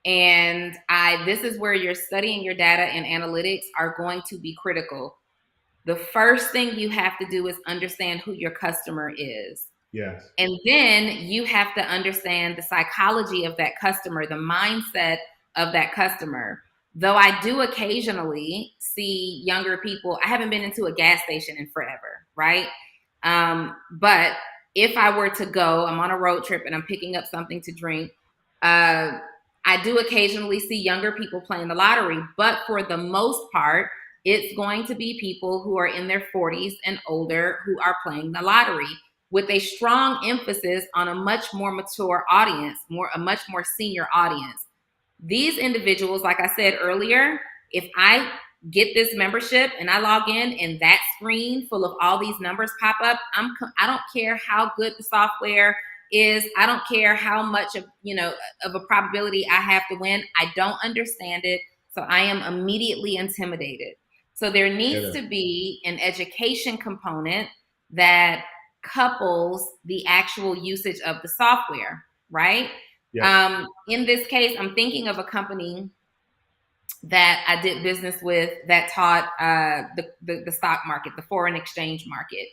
and this is where you're studying your data and analytics are going to be critical. The first thing you have to do is understand who your customer is. Yes. And then you have to understand the psychology of that customer, the mindset of that customer. Though I do occasionally see younger people, I haven't been into a gas station in forever, right? But if I were to go, I'm on a road trip and I'm picking up something to drink. I do occasionally see younger people playing the lottery, but for the most part, it's going to be people who are in their 40s and older who are playing the lottery with a strong emphasis on a much more mature audience, a much more senior audience. These individuals, like I said earlier, if I get this membership and I log in and that screen full of all these numbers pop up, I don't care how good the software is I don't care how much of a probability I have to win. I don't understand it, so I am immediately intimidated. So there needs to be an education component that couples the actual usage of the software, right? Yeah. In this case, I'm thinking of a company that I did business with that taught the stock market, the foreign exchange market.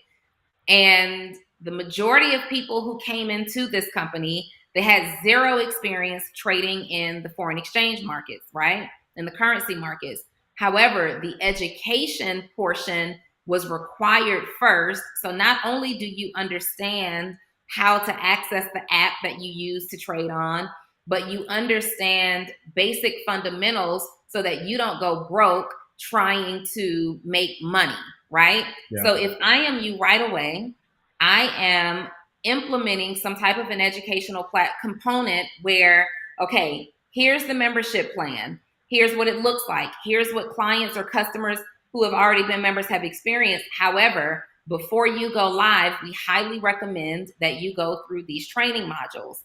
And the majority of people who came into this company, they had zero experience trading in the foreign exchange markets, right? In the currency markets. However, the education portion was required first. So not only do you understand how to access the app that you use to trade on, but you understand basic fundamentals so that you don't go broke trying to make money, right? Yeah. So if I am you right away, I am implementing some type of an educational component where, okay, here's the membership plan. Here's what it looks like. Here's what clients or customers who have already been members have experienced. However, before you go live, we highly recommend that you go through these training modules.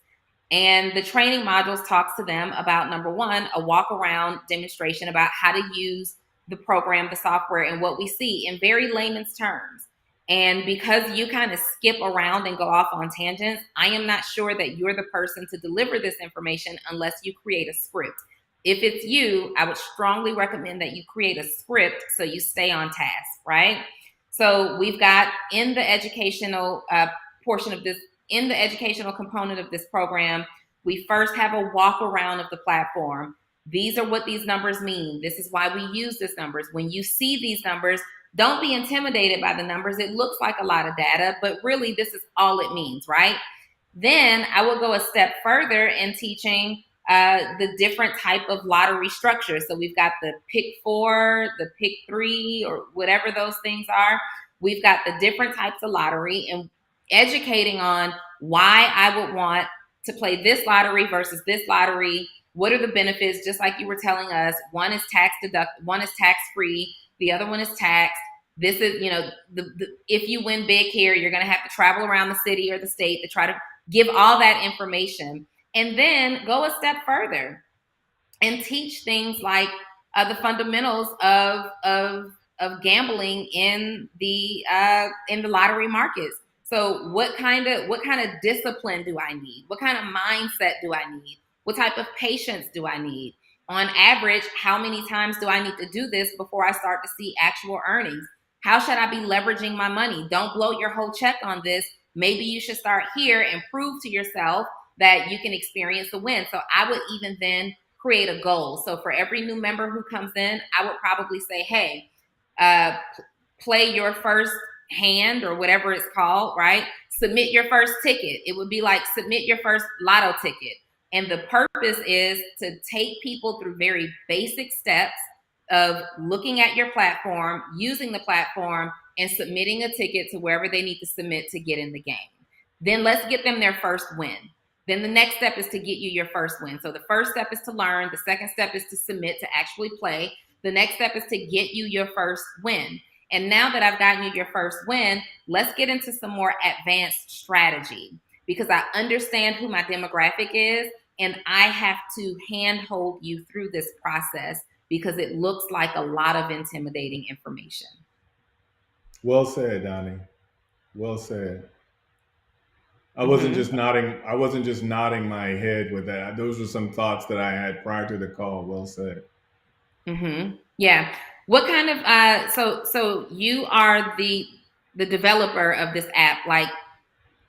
And the training modules talks to them about, number one, a walk around demonstration about how to use the program, the software, and what we see in very layman's terms. And because you kind of skip around and go off on tangents, I am not sure that you're the person to deliver this information unless you create a script. If it's you, I would strongly recommend that you create a script so you stay on task, right? So we've got in the educational portion of this, in the educational component of this program, we first have a walk around of the platform. These are what these numbers mean. This is why we use these numbers. When you see these numbers, don't be intimidated by the numbers. It looks like a lot of data, but really this is all it means, right? Then I will go a step further in teaching the different type of lottery structures. So we've got the pick 4, the pick 3, or whatever those things are. We've got the different types of lottery and educating on why I would want to play this lottery versus this lottery. What are the benefits? Just like you were telling us, one is tax deduct, one is tax free, the other one is taxed. This is, if you win big here, you're going to have to travel around the city or the state to try to give all that information. And then go a step further and teach things like the fundamentals of gambling in the lottery markets. So what kind of discipline do I need? What kind of mindset do I need? What type of patience do I need? On average, how many times do I need to do this before I start to see actual earnings? How should I be leveraging my money? Don't blow your whole check on this. Maybe you should start here and prove to yourself that you can experience the win. So I would even then create a goal. So for every new member who comes in, I would probably say, hey, play your first hand or whatever it's called, right? Submit your first ticket. It would be like submit your first lotto ticket. And the purpose is to take people through very basic steps of looking at your platform, using the platform, and submitting a ticket to wherever they need to submit to get in the game. Then let's get them their first win. Then the next step is to get you your first win. So the first step is to learn. The second step is to submit to actually play. The next step is to get you your first win. And now that I've gotten you your first win, let's get into some more advanced strategy because I understand who my demographic is and I have to handhold you through this process because it looks like a lot of intimidating information. Well said, Donnie. Well said. I wasn't just nodding. I wasn't just nodding my head with that. Those were some thoughts that I had prior to the call. Well said. Yeah. What kind of so you are the developer of this app, like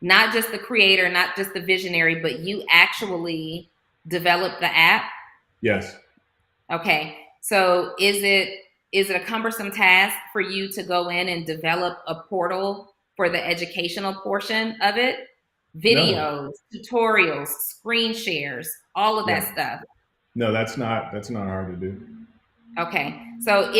not just the creator, not just the visionary, but you actually developed the app? Yes. Okay. So is it a cumbersome task for you to go in and develop a portal for the educational portion of it? Videos, tutorials, screen shares, all of that stuff. No, that's not hard to do. Okay. So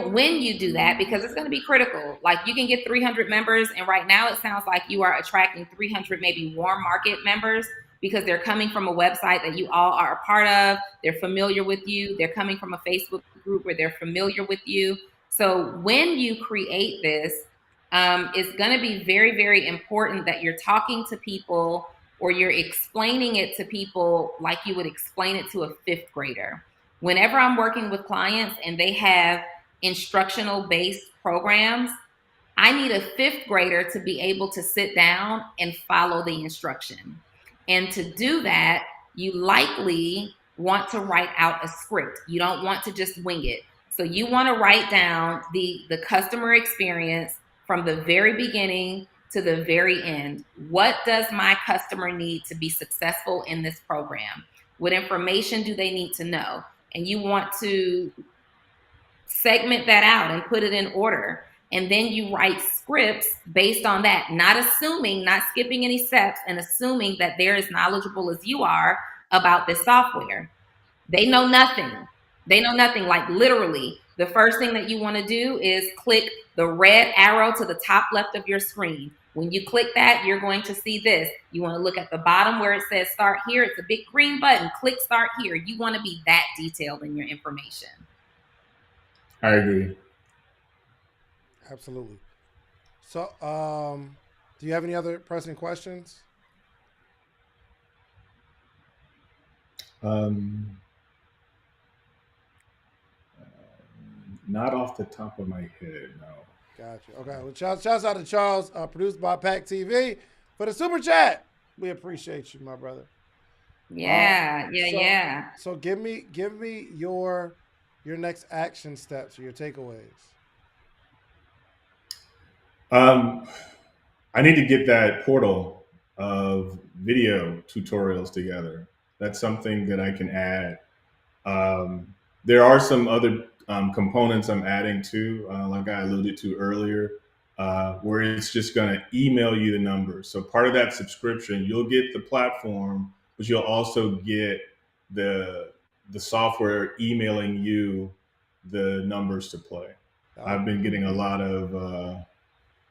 when you do that, because it's going to be critical, like you can get 300 members. And right now it sounds like you are attracting 300 maybe warm market members because they're coming from a website that you all are a part of. They're familiar with you. They're coming from a Facebook group where they're familiar with you. So when you create this, it's going to be very, very important that you're talking to people or you're explaining it to people like you would explain it to a fifth grader. Whenever I'm working with clients and they have instructional based programs, I need a fifth grader to be able to sit down and follow the instruction. And to do that, you likely want to write out a script. You don't want to just wing it. So you want to write down the customer experience from the very beginning to the very end. What does my customer need to be successful in this program? What information do they need to know? And you want to segment that out and put it in order. And then you write scripts based on that, not assuming, not skipping any steps, and assuming that they're as knowledgeable as you are about this software. They know nothing. They know nothing. Like literally, the first thing that you want to do is click the red arrow to the top left of your screen. When you click that, you're going to see this. You want to look at the bottom where it says start here. It's a big green button. Click start here. You want to be that detailed in your information. I agree. Absolutely. So, do you have any other pressing questions? Not off the top of my head, no. Gotcha. Okay. Well, shouts out to Charles, produced by Pack TV, for the super chat. We appreciate you, my brother. Yeah. So give me your next action steps or your takeaways. I need to get that portal of video tutorials together. That's something that I can add. There are some other components I'm adding to, like I alluded to earlier, where it's just going to email you the numbers. So part of that subscription, you'll get the platform, but you'll also get the software emailing you the numbers to play. I've been getting a lot of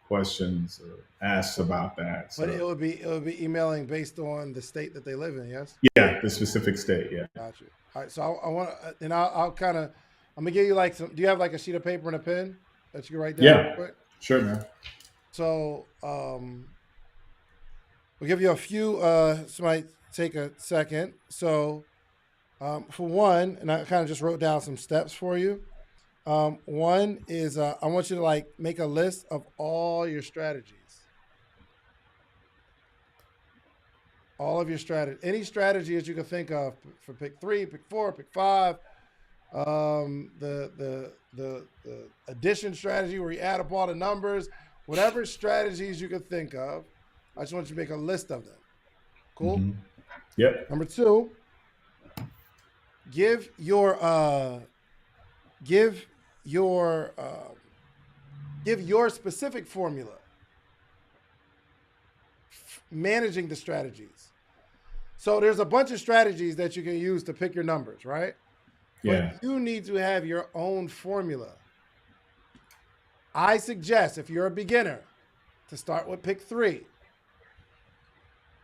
questions or asks about that. So. But it would be emailing based on the state that they live in, yes? Yeah, the specific state, yeah. Gotcha. All right, so I want to, and I'm gonna give you like some. Do you have like a sheet of paper and a pen that you can write down? Yeah, real quick? Sure, man. So we'll give you a few. This might take a second. So for one, and I kind of just wrote down some steps for you. One is I want you to like make a list of all your strategies. All of your strategy, any strategy that you can think of for pick 3, pick 4, pick 5, the addition strategy where you add up all the numbers, whatever strategies you can think of. I just want you to make a list of them. Cool. Mm-hmm. Yep. Number 2, give your specific formula managing the strategies. So there's a bunch of strategies that you can use to pick your numbers, right? Yeah. But you need to have your own formula. I suggest, if you're a beginner, to start with pick 3.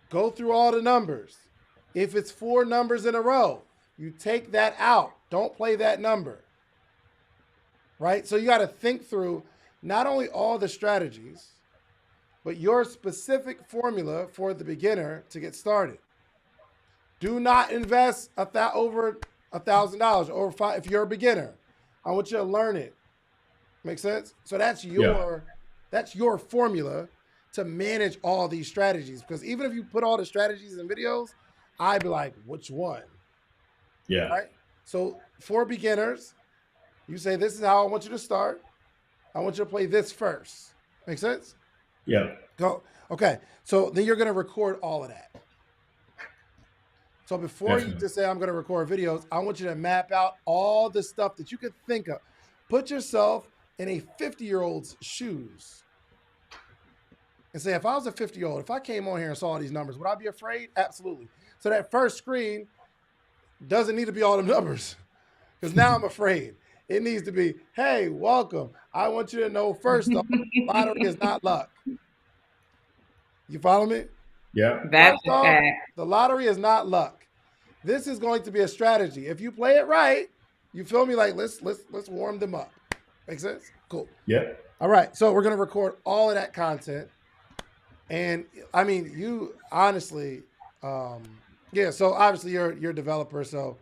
Go through all the numbers. If it's 4 numbers in a row, you take that out. Don't play that number. Right? So you got to think through not only all the strategies, but your specific formula for the beginner to get started. Do not invest over $1,000 or $5 if you're a beginner. I want you to learn it. Make sense? So that's your formula to manage all these strategies. Because even if you put all the strategies in videos, I'd be like, which one? Yeah. Right? So for beginners, you say, this is how I want you to start. I want you to play this first. Make sense? Yeah. Go. Okay. So then you're going to record all of that. So before you just say, I'm going to record videos, I want you to map out all the stuff that you could think of. Put yourself in a 50-year-old's shoes and say, if I was a 50-year-old, if I came on here and saw all these numbers, would I be afraid? Absolutely. So that first screen doesn't need to be all the numbers because now I'm afraid. It needs to be, hey, welcome. I want you to know first off, lottery is not luck. You follow me? Yeah. That's first off, the lottery is not luck. This is going to be a strategy. If you play it right, you feel me? Like let's warm them up. Make sense? Cool. Yeah. All right. So we're gonna record all of that content. And I mean, you honestly, Yeah, so obviously you're a developer, so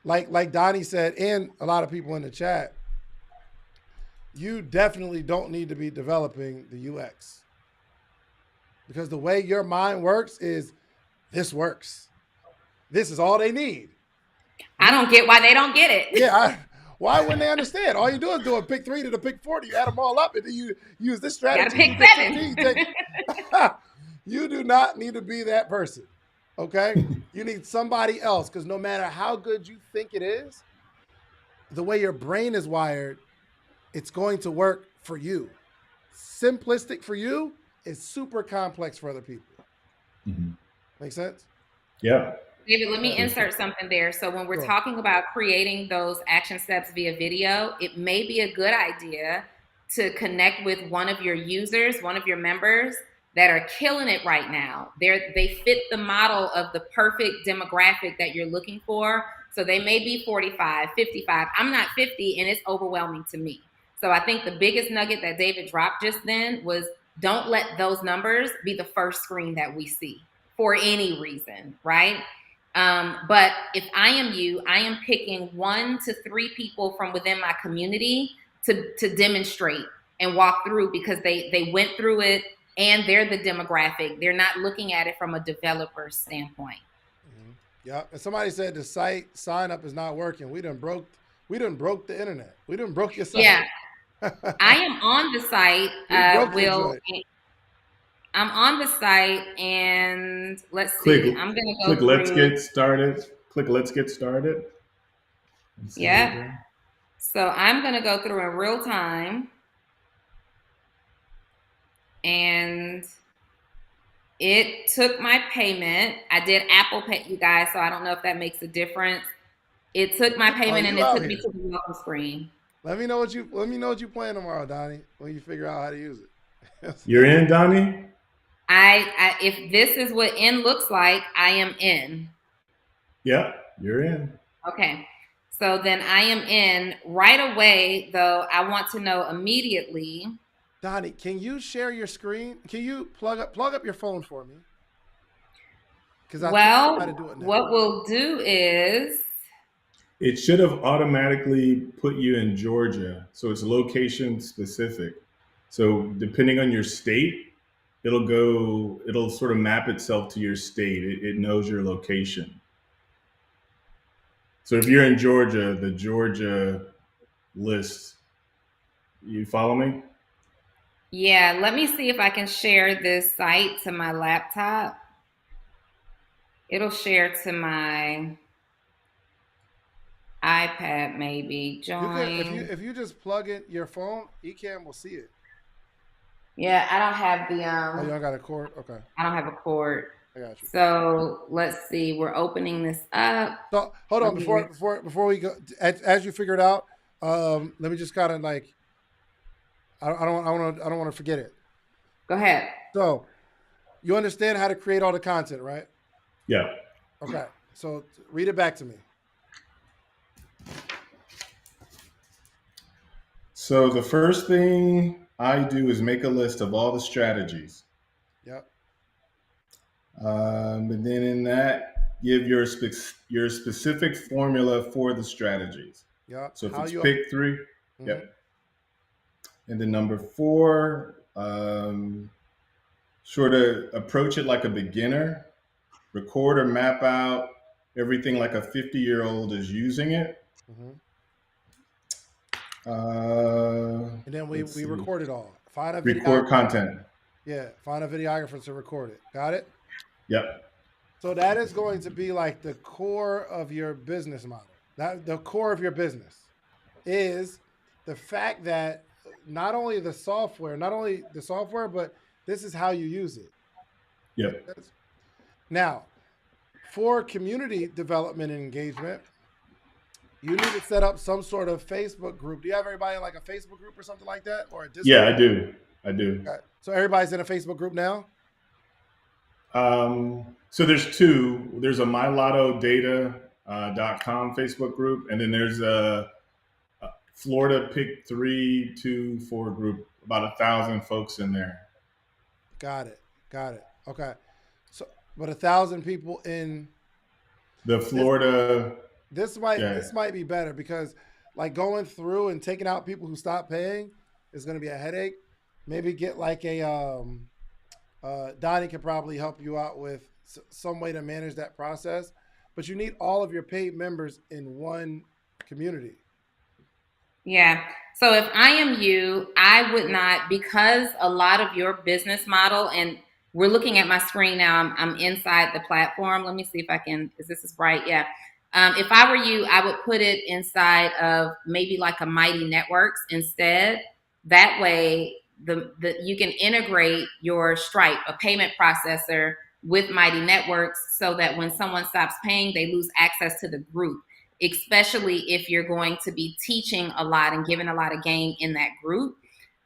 like Donnie said, and a lot of people in the chat, you definitely don't need to be developing the UX because the way your mind works is this works. This is all they need. I don't get why they don't get it. Yeah, why wouldn't they understand? All you do is do a pick 3 to the pick 40. You add them all up, and then you use this Got to strategy. pick You get 7. 15. You take. You do not need to be that person. Okay, you need somebody else because no matter how good you think it is, the way your brain is wired, it's going to work for you. Simplistic for you is super complex for other people. Mm-hmm. Make sense? Yeah. David, let me insert something there. So when we're talking about creating those action steps via video, it may be a good idea to connect with one of your users, one of your members that are killing it right now. They fit the model of the perfect demographic that you're looking for. So they may be 45, 55. I'm not 50 and it's overwhelming to me. So I think the biggest nugget that David dropped just then was don't let those numbers be the first screen that we see for any reason, right? But if I am you, I am picking 1 to 3 people from within my community to demonstrate and walk through because they went through it and they're the demographic. They're not looking at it from a developer standpoint. Mm-hmm. Yeah. And somebody said the site sign up is not working. We done broke the internet. We done broke your site. Yeah. I am on the site. I'm on the site and let's see. I'm gonna go through. Let's get started. Click let's get started. Yeah. So I'm gonna go through in real time. And it took my payment. I did Apple Pay, you guys, so I don't know if that makes a difference. It took my payment and it took me to the welcome screen. Let me know what you plan tomorrow, Donnie, when you figure out how to use it. You're in, Donnie? I if this is what in looks like, I am in. Yeah, you're in. Okay. So then I am in right away, though. I want to know immediately. Donnie, can you share your screen? Can you plug up your phone for me? Because what we'll do is it should have automatically put you in Georgia, so it's location specific. So depending on your state, it'll sort of map itself to your state. It knows your location. So if you're in Georgia, the Georgia list, you follow me? Yeah, let me see if I can share this site to my laptop. It'll share to my iPad maybe. Join. If you just plug in your phone, Ecamm will see it. Yeah, I don't have the Oh, you don't got a cord? Okay. I don't have a cord. I got you. So let's see. We're opening this up. So hold on before we go. As you figure it out, let me just kind of like. I don't want to forget it. Go ahead. So, you understand how to create all the content, right? Yeah. Okay. So read it back to me. So the first thing I do is make a list of all the strategies. Yep. And then in that, give your specific formula for the strategies. Yep. So if it's pick 3, mm-hmm. Yep. And then number 4, sort of approach it like a beginner. Record or map out everything like a 50-year-old is using it. Mm-hmm. And then we record it all. Record content. Yeah, find a videographer to record it. Got it? Yep. So that is going to be like the core of your business model. The core of your business is the fact that not only the software, but this is how you use it. Yep. Now, for community development and engagement, you need to set up some sort of Facebook group. Do you have everybody in like a Facebook group or something like that? Or a Discord? Yeah, I do. Okay. So everybody's in a Facebook group now? So there's 2. There's a mylottodata.com Facebook group, and then there's a Florida Pick 3, 2, 4 group, about 1,000 folks in there. Got it. Okay. but 1,000 people in The this Florida, this yeah. might be better because like going through and taking out people who stop paying is going to be a headache. Maybe get like a Donnie can probably help you out with some way to manage that process, but you need all of your paid members in one community. Yeah. So if I am you, I would not, because a lot of your business model, and we're looking at my screen now, I'm inside the platform. Let me see if I can, because this is bright. Yeah. If I were you, I would put it inside of maybe like a Mighty Networks instead. That way, the you can integrate your Stripe, a payment processor, with Mighty Networks, so that when someone stops paying, they lose access to the group, especially if you're going to be teaching a lot and giving a lot of game in that group.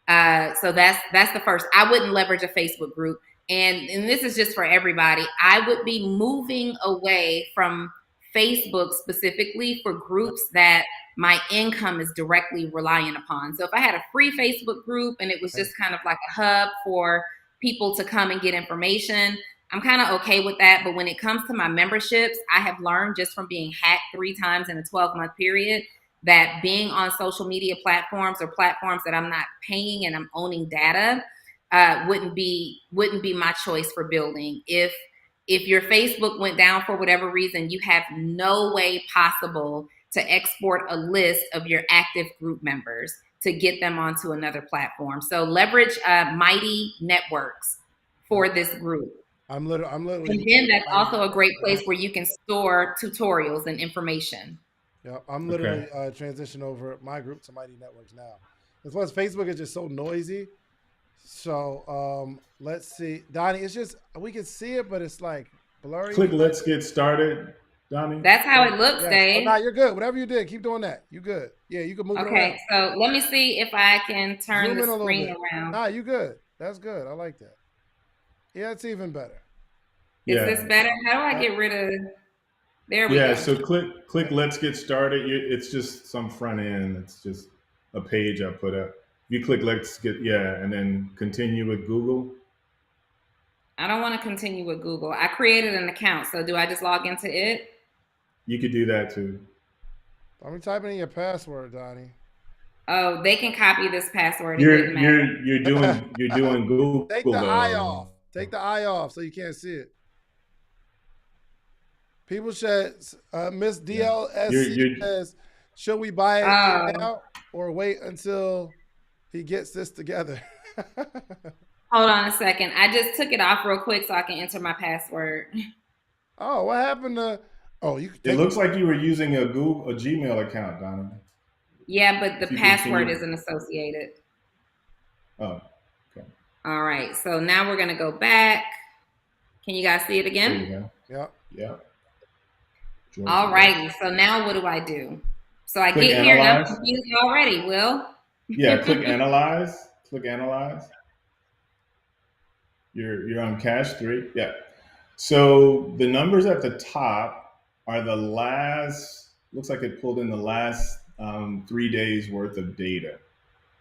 So that's the first. I wouldn't leverage a Facebook group, and this is just for everybody. I would be moving away from Facebook specifically for groups that my income is directly relying upon. So if I had a free Facebook group and it was just kind of like a hub for people to come and get information, I'm kind of okay with that. But when it comes to my memberships, I have learned just from being hacked 3 times in a 12-month period that being on social media platforms or platforms that I'm not paying and I'm owning data wouldn't be my choice for building. If your Facebook went down for whatever reason, you have no way possible to export a list of your active group members to get them onto another platform. So leverage Mighty Networks for this group. I'm literally. And then that's also a great place where you can store tutorials and information. Yeah, I'm Okay. literally transitioning over my group to Mighty Networks now. As well as Facebook is just so noisy. So let's see, Donnie. It's just we can see it, but it's like blurry. Click Let's Get Started, Donnie. That's how it looks, Yes. Oh, Dave. nah, you're good. Whatever you did, keep doing that. You good. Yeah, you can move it around. Okay, so let me see if I can turn Zoom in a the little screen bit. around. Nah, you good. That's good. I like that. Yeah, it's even better. Is Yeah. this better? How do I get rid of? There we Yeah. go. So click Let's Get Started. It's just some front end. It's just a page I put up. You click Let's Get, yeah, and then continue with Google. I don't want to continue with Google. I created an account, so do I just log into it? You could do that too. Let me type in your password, Donnie. Oh, they can copy this password. You're doing Google. Take the eye though. off. Take the eye off so you can't see it. People said, Miss DLSC says, should we buy it now or wait until he gets this together? Hold on a second. I just took it off real quick so I can enter my password. Oh, what happened to? Oh, you. It looks like you were using a Gmail account, Donna. Yeah, but the password isn't associated. Oh, okay. All right. So now we're gonna go back. Can you guys see it again? There you go. Yeah. All righty. So now what do I do? So I click get analyze. here and I'm confused already, Will. Yeah, click analyze. Click analyze. You're on cash 3. Yeah. So the numbers at the top are the last, looks like it pulled in the last 3 days worth of data.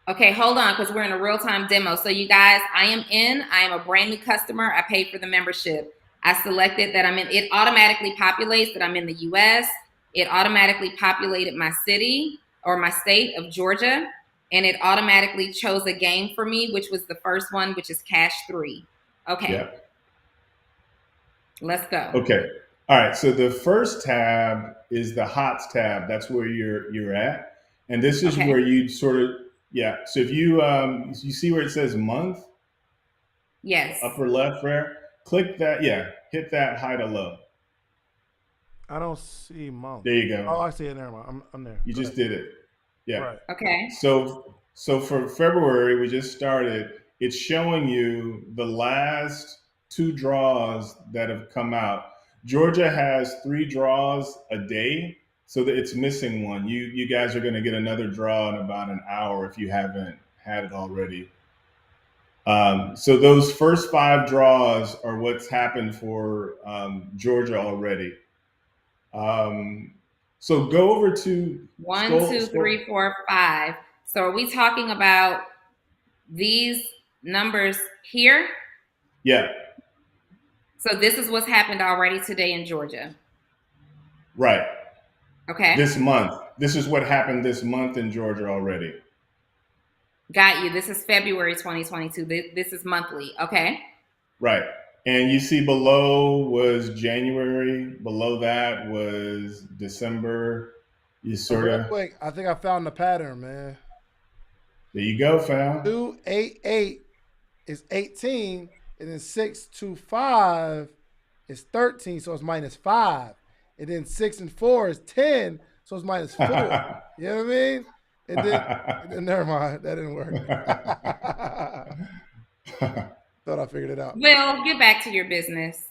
Okay, hold on, because we're in a real-time demo. So you guys, I am a brand new customer. I paid for the membership. I selected that I'm in, it automatically populates that I'm in the US. It automatically populated my city or my state of Georgia. And it automatically chose a game for me, which was the first one, which is Cash 3. Okay. Yeah. Let's go. Okay. All right. So the first tab is the HOTS tab. That's where you're at. And this is where you sort of, yeah. So if you see where it says month? Yes. Upper left there. Click that. Yeah. Hit that high to low. I don't see month. There you go. Oh, I see it. Never mind. I'm there. You just did it. Yeah. Right. Okay. So for February, we just started. It's showing you the last 2 draws that have come out. Georgia has 3 draws a day, so that it's missing one. You guys are going to get another draw in about an hour if you haven't had it already. So those first 5 draws are what's happened for Georgia already. So go over to 1, 2, 3, 4, 5. So are we talking about these numbers here? Yeah. So this is what's happened already today in Georgia. Right. Okay. This month. This is what happened this month in Georgia already. Got you. This is February 2022. This is monthly. Okay. Right. And you see below was January. Below that was December. You sort Real of. quick, I think I found the pattern, man. There you go, fam. 288 is 18, and then 625 is 13, so it's minus 5. And then 6 and 4 is 10, so it's minus 4. You know what I mean? And then never mind, that didn't work. Thought I figured it out. Will, get back to your business.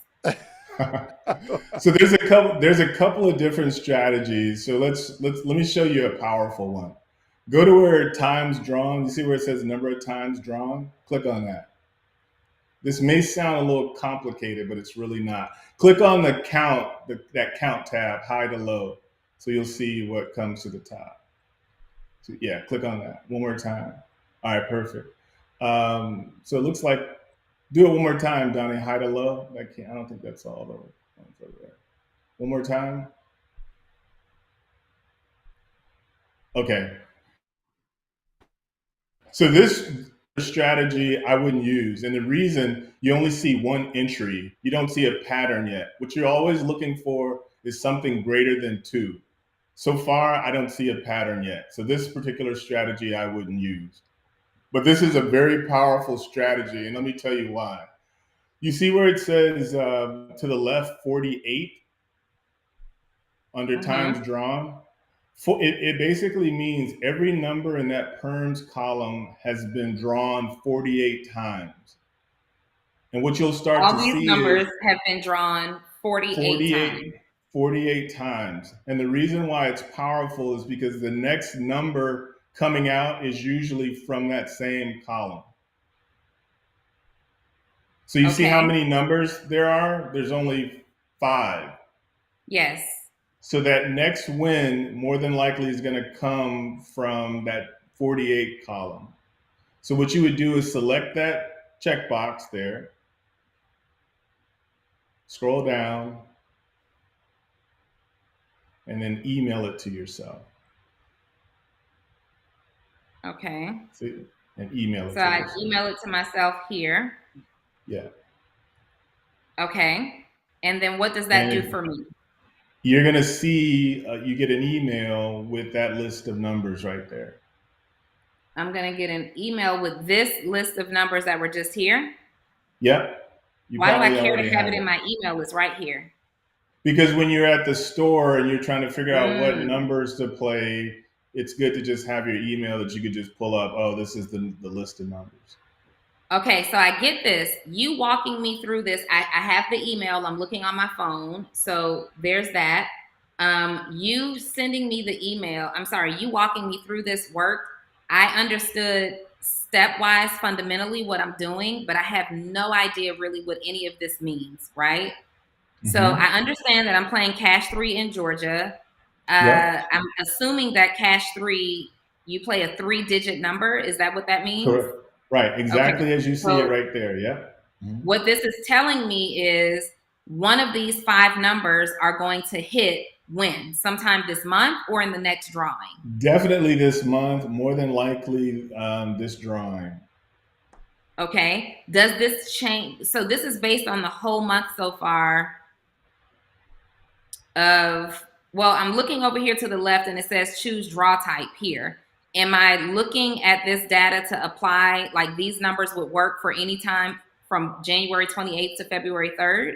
So there's a couple of different strategies. So let me show you a powerful one. Go to where times drawn. You see where it says number of times drawn? Click on that. This may sound a little complicated, but it's really not. Click on the count, that count tab, high to low. So you'll see what comes to the top. So yeah, click on that one more time. All right, perfect. So it looks like, do it one more time, Donnie, high to low. I don't think that's all the ones over there. One more time. Okay. So this strategy I wouldn't use. And the reason, you only see one entry, you don't see a pattern yet. What you're always looking for is something greater than 2. So far, I don't see a pattern yet. So this particular strategy I wouldn't use. But this is a very powerful strategy, and let me tell you why. You see where it says to the left 48 under times drawn? It basically means every number in that perms column has been drawn 48 times. And what you'll start all to see these numbers have been drawn 48 times. 48 times. And the reason why it's powerful is because the next number coming out is usually from that same column. So you see how many numbers there are? There's only 5. Yes. So that next win more than likely is going to come from that 48 column. So what you would do is select that checkbox there, scroll down, and then email it to yourself. Okay. See? And email it so to I yourself. email it to myself here. Yeah. Okay. And then what does that do for me? You're going to see, you get an email with that list of numbers right there. I'm going to get an email with this list of numbers that were just here? Yep. Why do I care to have it in my email? It's right here. Because when you're at the store and you're trying to figure out what numbers to play, it's good to just have your email that you could just pull up. Oh, this is the list of numbers. Okay, so I get this. You walking me through this. I have the email. I'm looking on my phone. So there's that. You sending me the email. I'm sorry, you walking me through this work. I understood stepwise fundamentally what I'm doing, but I have no idea really what any of this means, right? Mm-hmm. So I understand that I'm playing Cash 3 in Georgia. Yep. I'm assuming that Cash 3, you play a 3-digit number. Is that what that means? Correct. Right, exactly as you see it right there, yeah. Mm-hmm. What this is telling me is one of these 5 numbers are going to hit when? Sometime this month or in the next drawing? Definitely this month, more than likely this drawing. Okay, does this change? So this is based on the whole month so far of, well, I'm looking over here to the left and it says choose draw type here. Am I looking at this data to apply, like these numbers would work for any time from January 28th to February 3rd?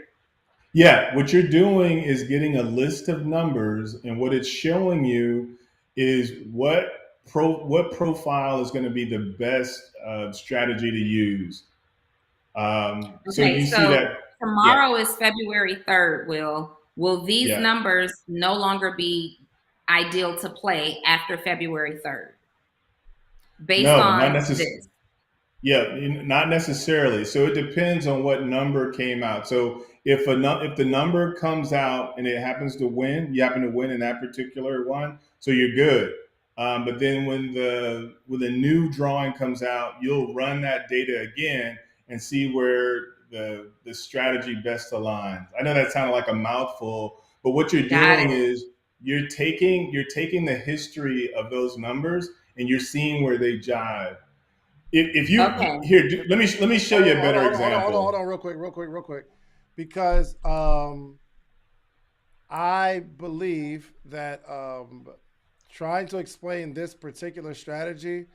Yeah, what you're doing is getting a list of numbers, and what it's showing you is what profile is going to be the best strategy to use. So you see that tomorrow is February 3rd, Will these numbers no longer be ideal to play after February 3rd? Based on this? Yeah, not necessarily. So it depends on what number came out. So if the number comes out and it happens to win, you happen to win in that particular one, so you're good. But then when the new drawing comes out, you'll run that data again and see where the strategy best aligns. I know that sounded like a mouthful, but what you're Got doing it. is you're taking the history of those numbers and you're seeing where they jive. If you Okay. here, let me show you a better Hold example. on, real quick, because I believe that trying to explain this particular strategy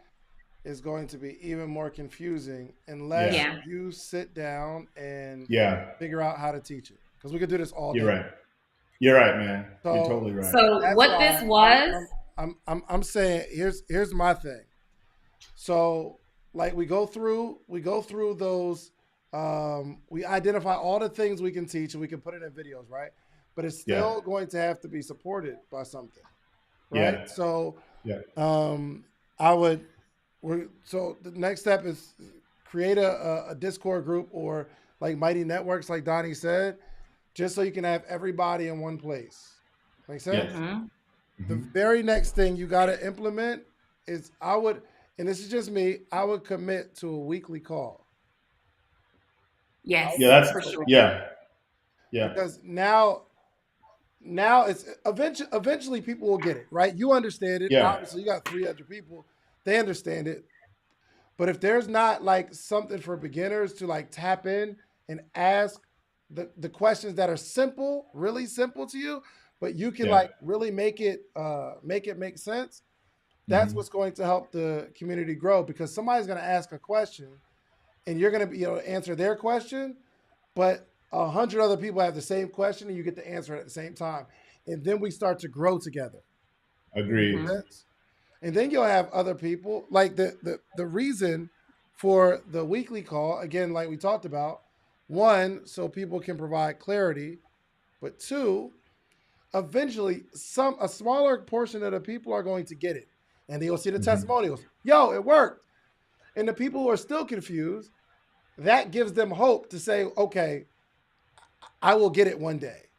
is going to be even more confusing unless Yeah, Yeah. you sit down and yeah, figure out how to teach it. Because we could do this all you're day. right. You're right, man. You're So totally right. So that's what this why was, I'm saying here's my thing. So like we go through those we identify all the things we can teach and we can put it in videos, right? But it's Yeah, still going to have to be supported by something, right? yeah, So yeah, I would so the next step is create a Discord group or like Mighty Networks, like Donnie said, just so you can have everybody in one place. Make sense? yes. mhm, The Hmm. very next thing you got to implement is I would, and this is just me, I would commit to a weekly call. I yes, would Yeah, commit for to a sure. weekly yeah, call yeah, because now it's eventually people will get it, right? You understand it. yeah, Obviously, you got 300 people, they understand it. But if there's not like something for beginners to like tap in and ask the questions that are simple, really simple to you, but you can yeah. like really make it make sense, that's Hmm. what's going to help the community grow because somebody's going to ask a question and you're going to be able to answer their question, but 100 other people have the same question and you get to answer it at the same time. And then we start to grow together. Agreed. Mhm. Sense? And then you'll have other people like the reason for the weekly call, again, like we talked about, one, so people can provide clarity, but two, eventually a smaller portion of the people are going to get it and they'll see the Hmm. testimonials. Yo, it worked. And the people who are still confused, that gives them hope to say, okay, I will get it one day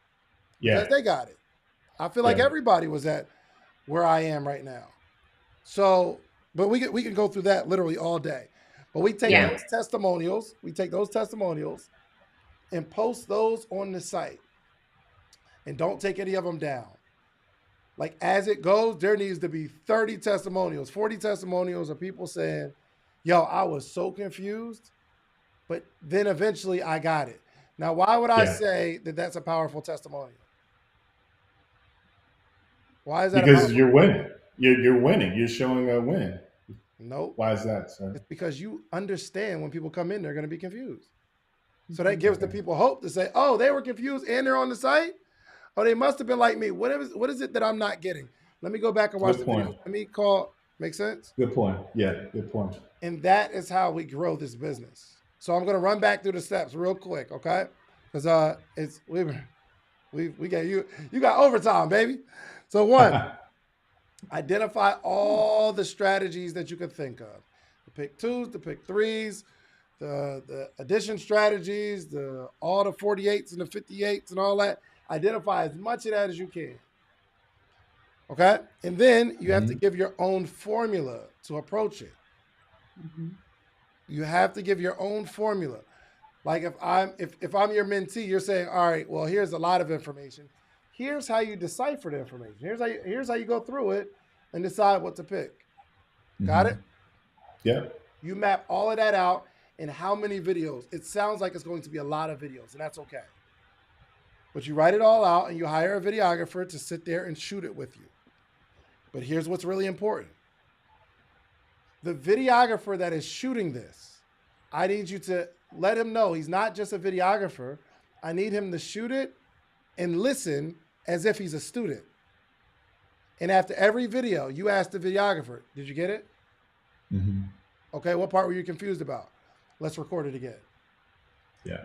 because Yeah, they got it. I feel like yeah. everybody was at where I am right now. So, but we can go through that literally all day. But Yeah. we take those testimonials and post those on the site and don't take any of them down. Like as it goes, there needs to be 30 testimonials, 40 testimonials of people saying, yo, I was so confused, but then eventually I got it. Now, why would I Yeah, say that that's a powerful testimonial? Why is that a because powerful? you're winning. You're winning. You're showing a win. Nope. Why is that, sir? It's because you understand when people come in, they're going to be confused. So that gives the Okay. people hope to say, oh, they were confused and they're on the site. Oh, they must have been like me. What is it that I'm not getting? Let me go back and watch Good the point. videos. Let me call. Make sense? Good point. Yeah, good point. And that is how we grow this business. So I'm gonna run back through the steps real quick, okay? Because it's we got you got overtime, baby. So one, identify all the strategies that you can think of. The pick twos, the pick threes, the addition strategies, the all the 48s and the 58s and all that. Identify as much of that as you can. Okay. And then you have to Hmm. give your own formula to approach it. Mhm. You have to give your own formula. Like if I'm your mentee, you're saying, all right, well, here's a lot of information. Here's how you decipher the information. Here's how you go through it and decide what to pick. Got Hmm. it? Yeah. You map all of that out in how many videos. It sounds like it's going to be a lot of videos, and that's okay. But you write it all out and you hire a videographer to sit there and shoot it with you. But here's what's really important. The videographer that is shooting this, I need you to let him know he's not just a videographer. I need him to shoot it and listen as if he's a student. And after every video, you ask the videographer, did you get it? Hmm. Okay, what part were you confused about? Let's record it again. Yeah,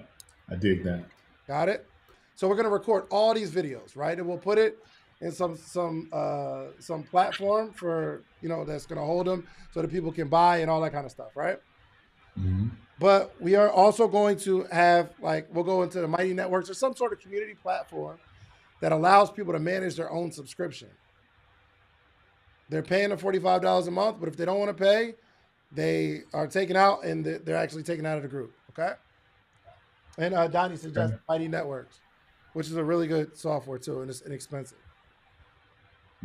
I dig that. Got it? So we're gonna record all these videos, right? And we'll put it in some platform for that's gonna hold them so that people can buy and all that kind of stuff, right? Hmm. But we are also going to have we'll go into the Mighty Networks or some sort of community platform that allows people to manage their own subscription. They're paying the $45 a month, but if they don't want to pay, they are taken out and they're actually taken out of the group. Okay. And Donnie suggests Mighty Networks, which is a really good software too, and it's inexpensive.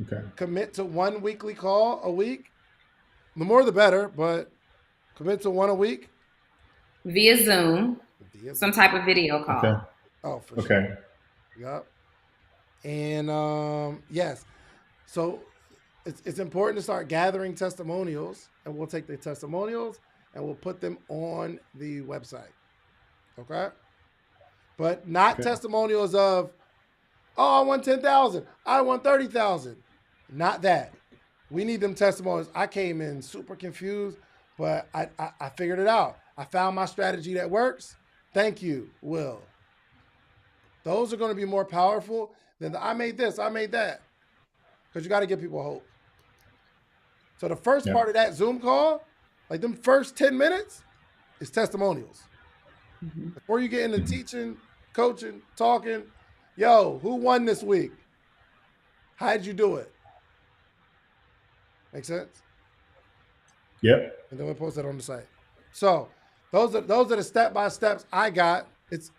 Okay. Commit to 1 weekly call a week. The more the better, but commit to 1 a week. Via Zoom, some type of video call. Okay. Oh, for sure. Okay. Yep. And yes, so it's important to start gathering testimonials, and we'll take the testimonials and we'll put them on the website. Okay. But not testimonials of, oh, I won 10,000, I won 30,000. Not that. We need them testimonials. I came in super confused, but I figured it out. I found my strategy that works. Thank you, Will. Those are going to be more powerful than the I made this, I made that. Because you got to give people hope. So the first part of that Zoom call, like them first 10 minutes, is testimonials. Mm-hmm. Before you get into teaching, coaching, talking, yo, who won this week? How did you do it? Make sense? Yep. And then we'll post that on the site. So those are the step-by-steps I got. It's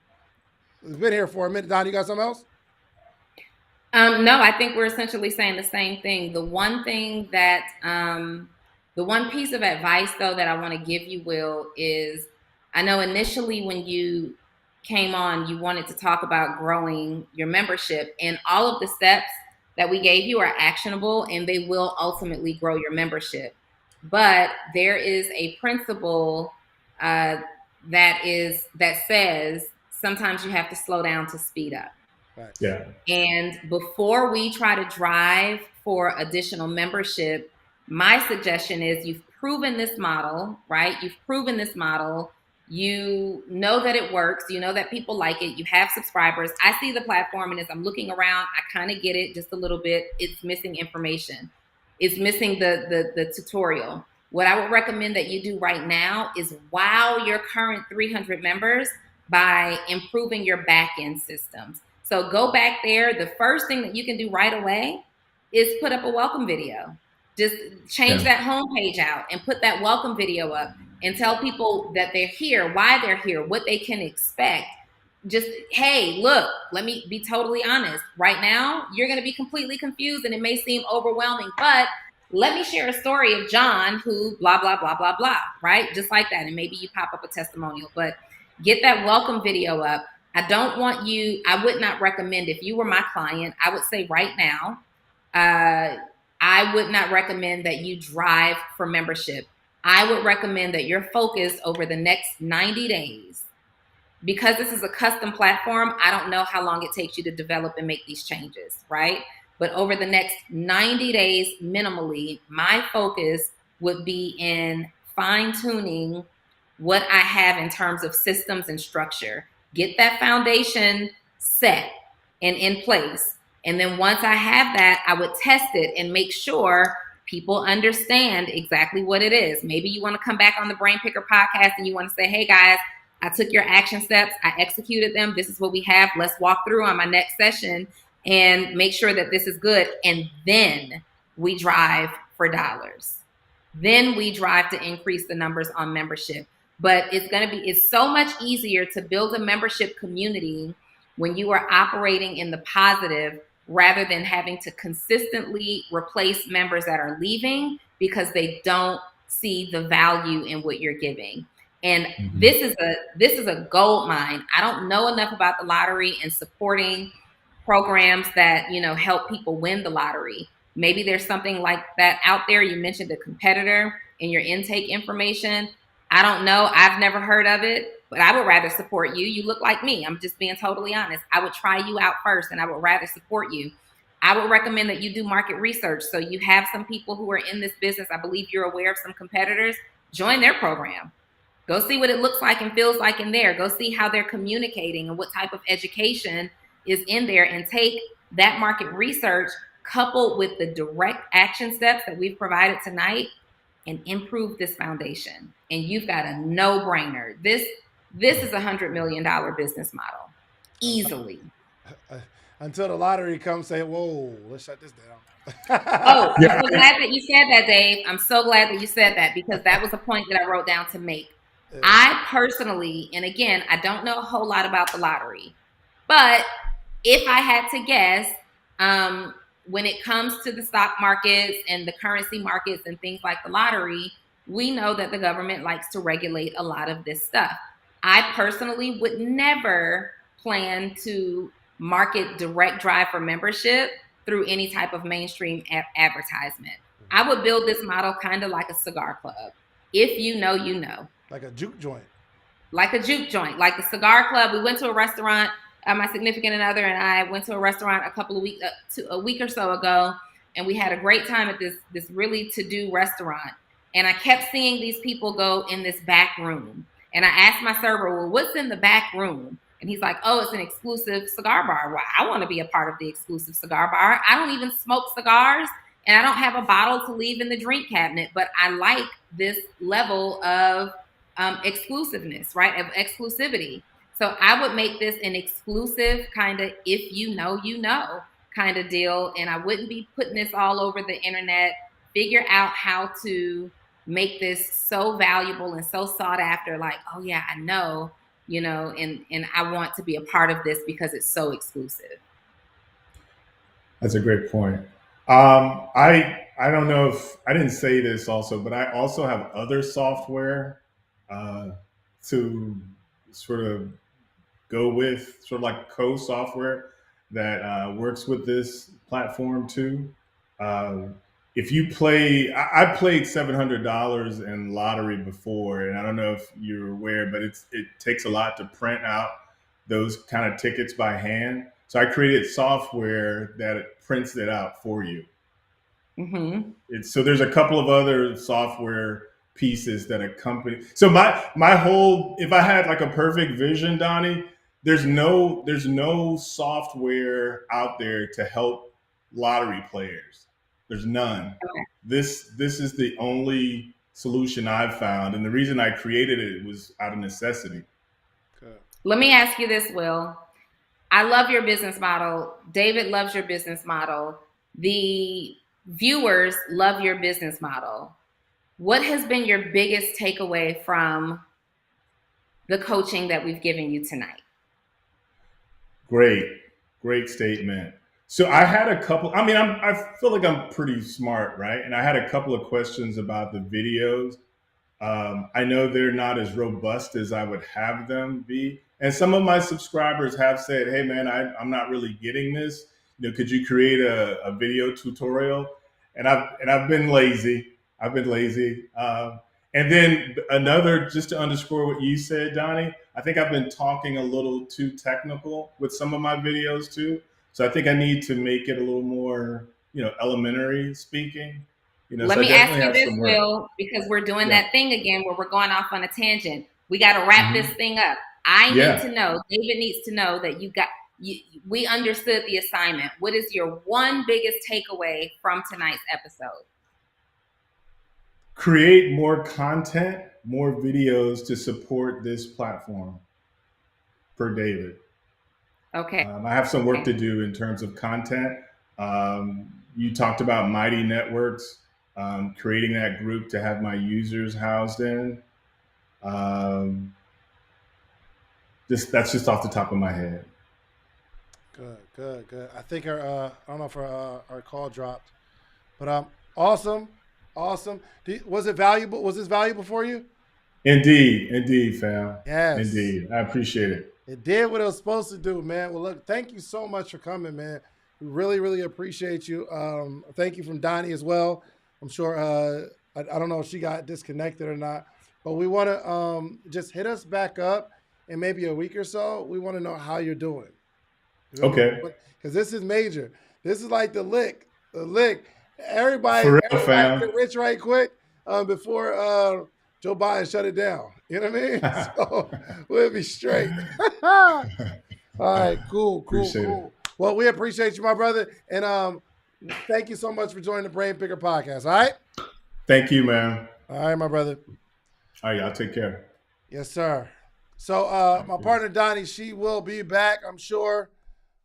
been here for a minute. Don, you got something else? No, I think we're essentially saying the same thing. The one thing that, the one piece of advice though that I want to give you, Will, is I know initially when you came on, you wanted to talk about growing your membership, and all of the steps that we gave you are actionable and they will ultimately grow your membership. But there is a principle that says sometimes you have to slow down to speed up. Right. Yeah. And before we try to drive for additional membership, my suggestion is you've proven this model, right? You've proven this model. You know that it works. You know that people like it. You have subscribers. I see the platform, and as I'm looking around, I kind of get it just a little bit. It's missing information. It's missing the tutorial. What I would recommend that you do right now is wow your current 300 members by improving your back-end systems. So go back there. The first thing that you can do right away is put up a welcome video. Just change that homepage out and put that welcome video up and tell people that they're here, why they're here, what they can expect. Just, hey, look, let me be totally honest. Right now, you're going to be completely confused and it may seem overwhelming, but let me share a story of John who blah, blah, blah, blah, blah, right? Just like that. And maybe you pop up a testimonial, but get that welcome video up. I would not recommend, if you were my client, I would say right now, I would not recommend that you drive for membership. I would recommend that you're focused over the next 90 days. Because this is a custom platform, I don't know how long it takes you to develop and make these changes, right? But over the next 90 days, minimally, my focus would be in fine-tuning what I have in terms of systems and structure. Get that foundation set and in place. And then once I have that, I would test it and make sure people understand exactly what it is. Maybe you want to come back on the Brain Picker podcast and you want to say, hey guys, I took your action steps. I executed them. This is what we have. Let's walk through on my next session and make sure that this is good. And then we drive for dollars. Then we drive to increase the numbers on membership. But it's so much easier to build a membership community when you are operating in the positive rather than having to consistently replace members that are leaving because they don't see the value in what you're giving. And this is a gold mine. I don't know enough about the lottery and supporting programs that, help people win the lottery. Maybe there's something like that out there. You mentioned a competitor in your intake information. I don't know. I've never heard of it, but I would rather support you. You look like me. I'm just being totally honest. I would try you out first and I would rather support you. I would recommend that you do market research. So you have some people who are in this business. I believe you're aware of some competitors. Join their program. Go see what it looks like and feels like in there. Go see how they're communicating and what type of education is in there, and take that market research coupled with the direct action steps that we've provided tonight and improve this foundation. And you've got a no-brainer. This is $100 million business model. Easily. Until the lottery comes, say, whoa, let's shut this down. I'm so glad that you said that, Dave. I'm so glad that you said that because that was a point that I wrote down to make. I personally, and again, I don't know a whole lot about the lottery, but if I had to guess, when it comes to the stock markets and the currency markets and things like the lottery, we know that the government likes to regulate a lot of this stuff. I personally would never plan to market direct drive for membership through any type of mainstream advertisement. I would build this model kind of like a cigar club. If you know, you know. Like a juke joint. Like a juke joint, like the cigar club. We went to a restaurant. My significant other and I went to a restaurant a week or so ago, and we had a great time at this really to-do restaurant. And I kept seeing these people go in this back room. And I asked my server, well, what's in the back room? And he's like, oh, it's an exclusive cigar bar. Well, I want to be a part of the exclusive cigar bar. I don't even smoke cigars, and I don't have a bottle to leave in the drink cabinet, but I like this level of exclusiveness, right? Of exclusivity. So I would make this an exclusive kind of, if you know, you know kind of deal. And I wouldn't be putting this all over the internet. Figure out how to make this so valuable and so sought after, like, oh yeah, I know, you know, and I want to be a part of this because it's so exclusive. That's a great point. I don't know if I didn't say this also, but I also have other software to sort of go with, sort of like co-software that works with this platform too. If you play, I played $700 in lottery before, and I don't know if you're aware, but it takes a lot to print out those kind of tickets by hand. So I created software that prints it out for you. Mm-hmm. So there's a couple of other software pieces that accompany. So my whole, if I had like a perfect vision, Donnie, there's no software out there to help lottery players. There's none. Okay. This is the only solution I've found, and the reason I created it was out of necessity. Good. Let me ask you this, Will. I love your business model. David loves your business model. The viewers love your business model. What has been your biggest takeaway from the coaching that we've given you tonight? Great statement. So I had a couple, I mean, I feel like I'm pretty smart, right? And I had a couple of questions about the videos. I know they're not as robust as I would have them be. And some of my subscribers have said, hey man, I'm not really getting this. You know, could you create a video tutorial? And I've been lazy. And then another, just to underscore what you said, Donnie, I think I've been talking a little too technical with some of my videos too. So I think I need to make it a little more, you know, elementary speaking. You know, Let so me I ask definitely you have this, some work. Will, because we're doing that thing again where we're going off on a tangent. We got to wrap this thing up. I need to know, David needs to know that we understood the assignment. What is your one biggest takeaway from tonight's episode? Create more content, more videos to support this platform per David. Okay. I have some work to do in terms of content. You talked about Mighty Networks, creating that group to have my users housed in. That's just off the top of my head. Good. I think I don't know if our call dropped, but awesome. Was it valuable? Was this valuable for you? Indeed, fam. Yes. Indeed. I appreciate it. It did what it was supposed to do, man. Well, look, thank you so much for coming, man. We really appreciate you. Thank you from Donnie as well. I'm sure, I don't know if she got disconnected or not, but we want to just hit us back up in maybe a week or so. We want to know how you're doing. Okay. Because this is major. This is like the lick. Everybody get rich right quick before Joe Biden shut it down. You know what I mean? So we'll be straight. All right, cool. Well, we appreciate you, my brother. And thank you so much for joining the Brain Picker podcast. All right? Thank you, man. All right, my brother. All right, y'all take care. Yes, sir. So my partner, Donnie, she will be back, I'm sure.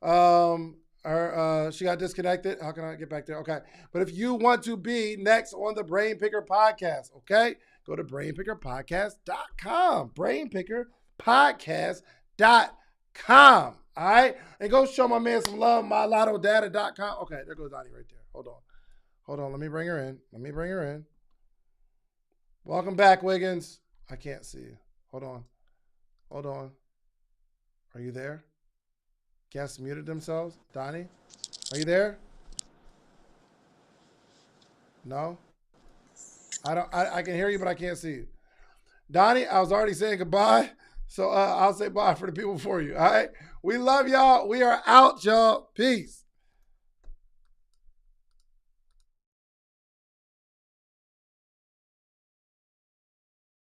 She got disconnected. How can I get back there? Okay. But if you want to be next on the Brain Picker podcast, okay, go to brainpickerpodcast.com. Brainpickerpodcast.com. All right? And go show my man some love, mylottodata.com. Okay, there goes Donnie right there. Hold on. Let me bring her in. Welcome back, Wiggins. I can't see you. Hold on. Are you there? Guests muted themselves. Donnie, are you there? No? I can hear you, but I can't see you. Donnie, I was already saying goodbye, so I'll say bye for the people for you. All right? We love y'all. We are out, y'all. Peace.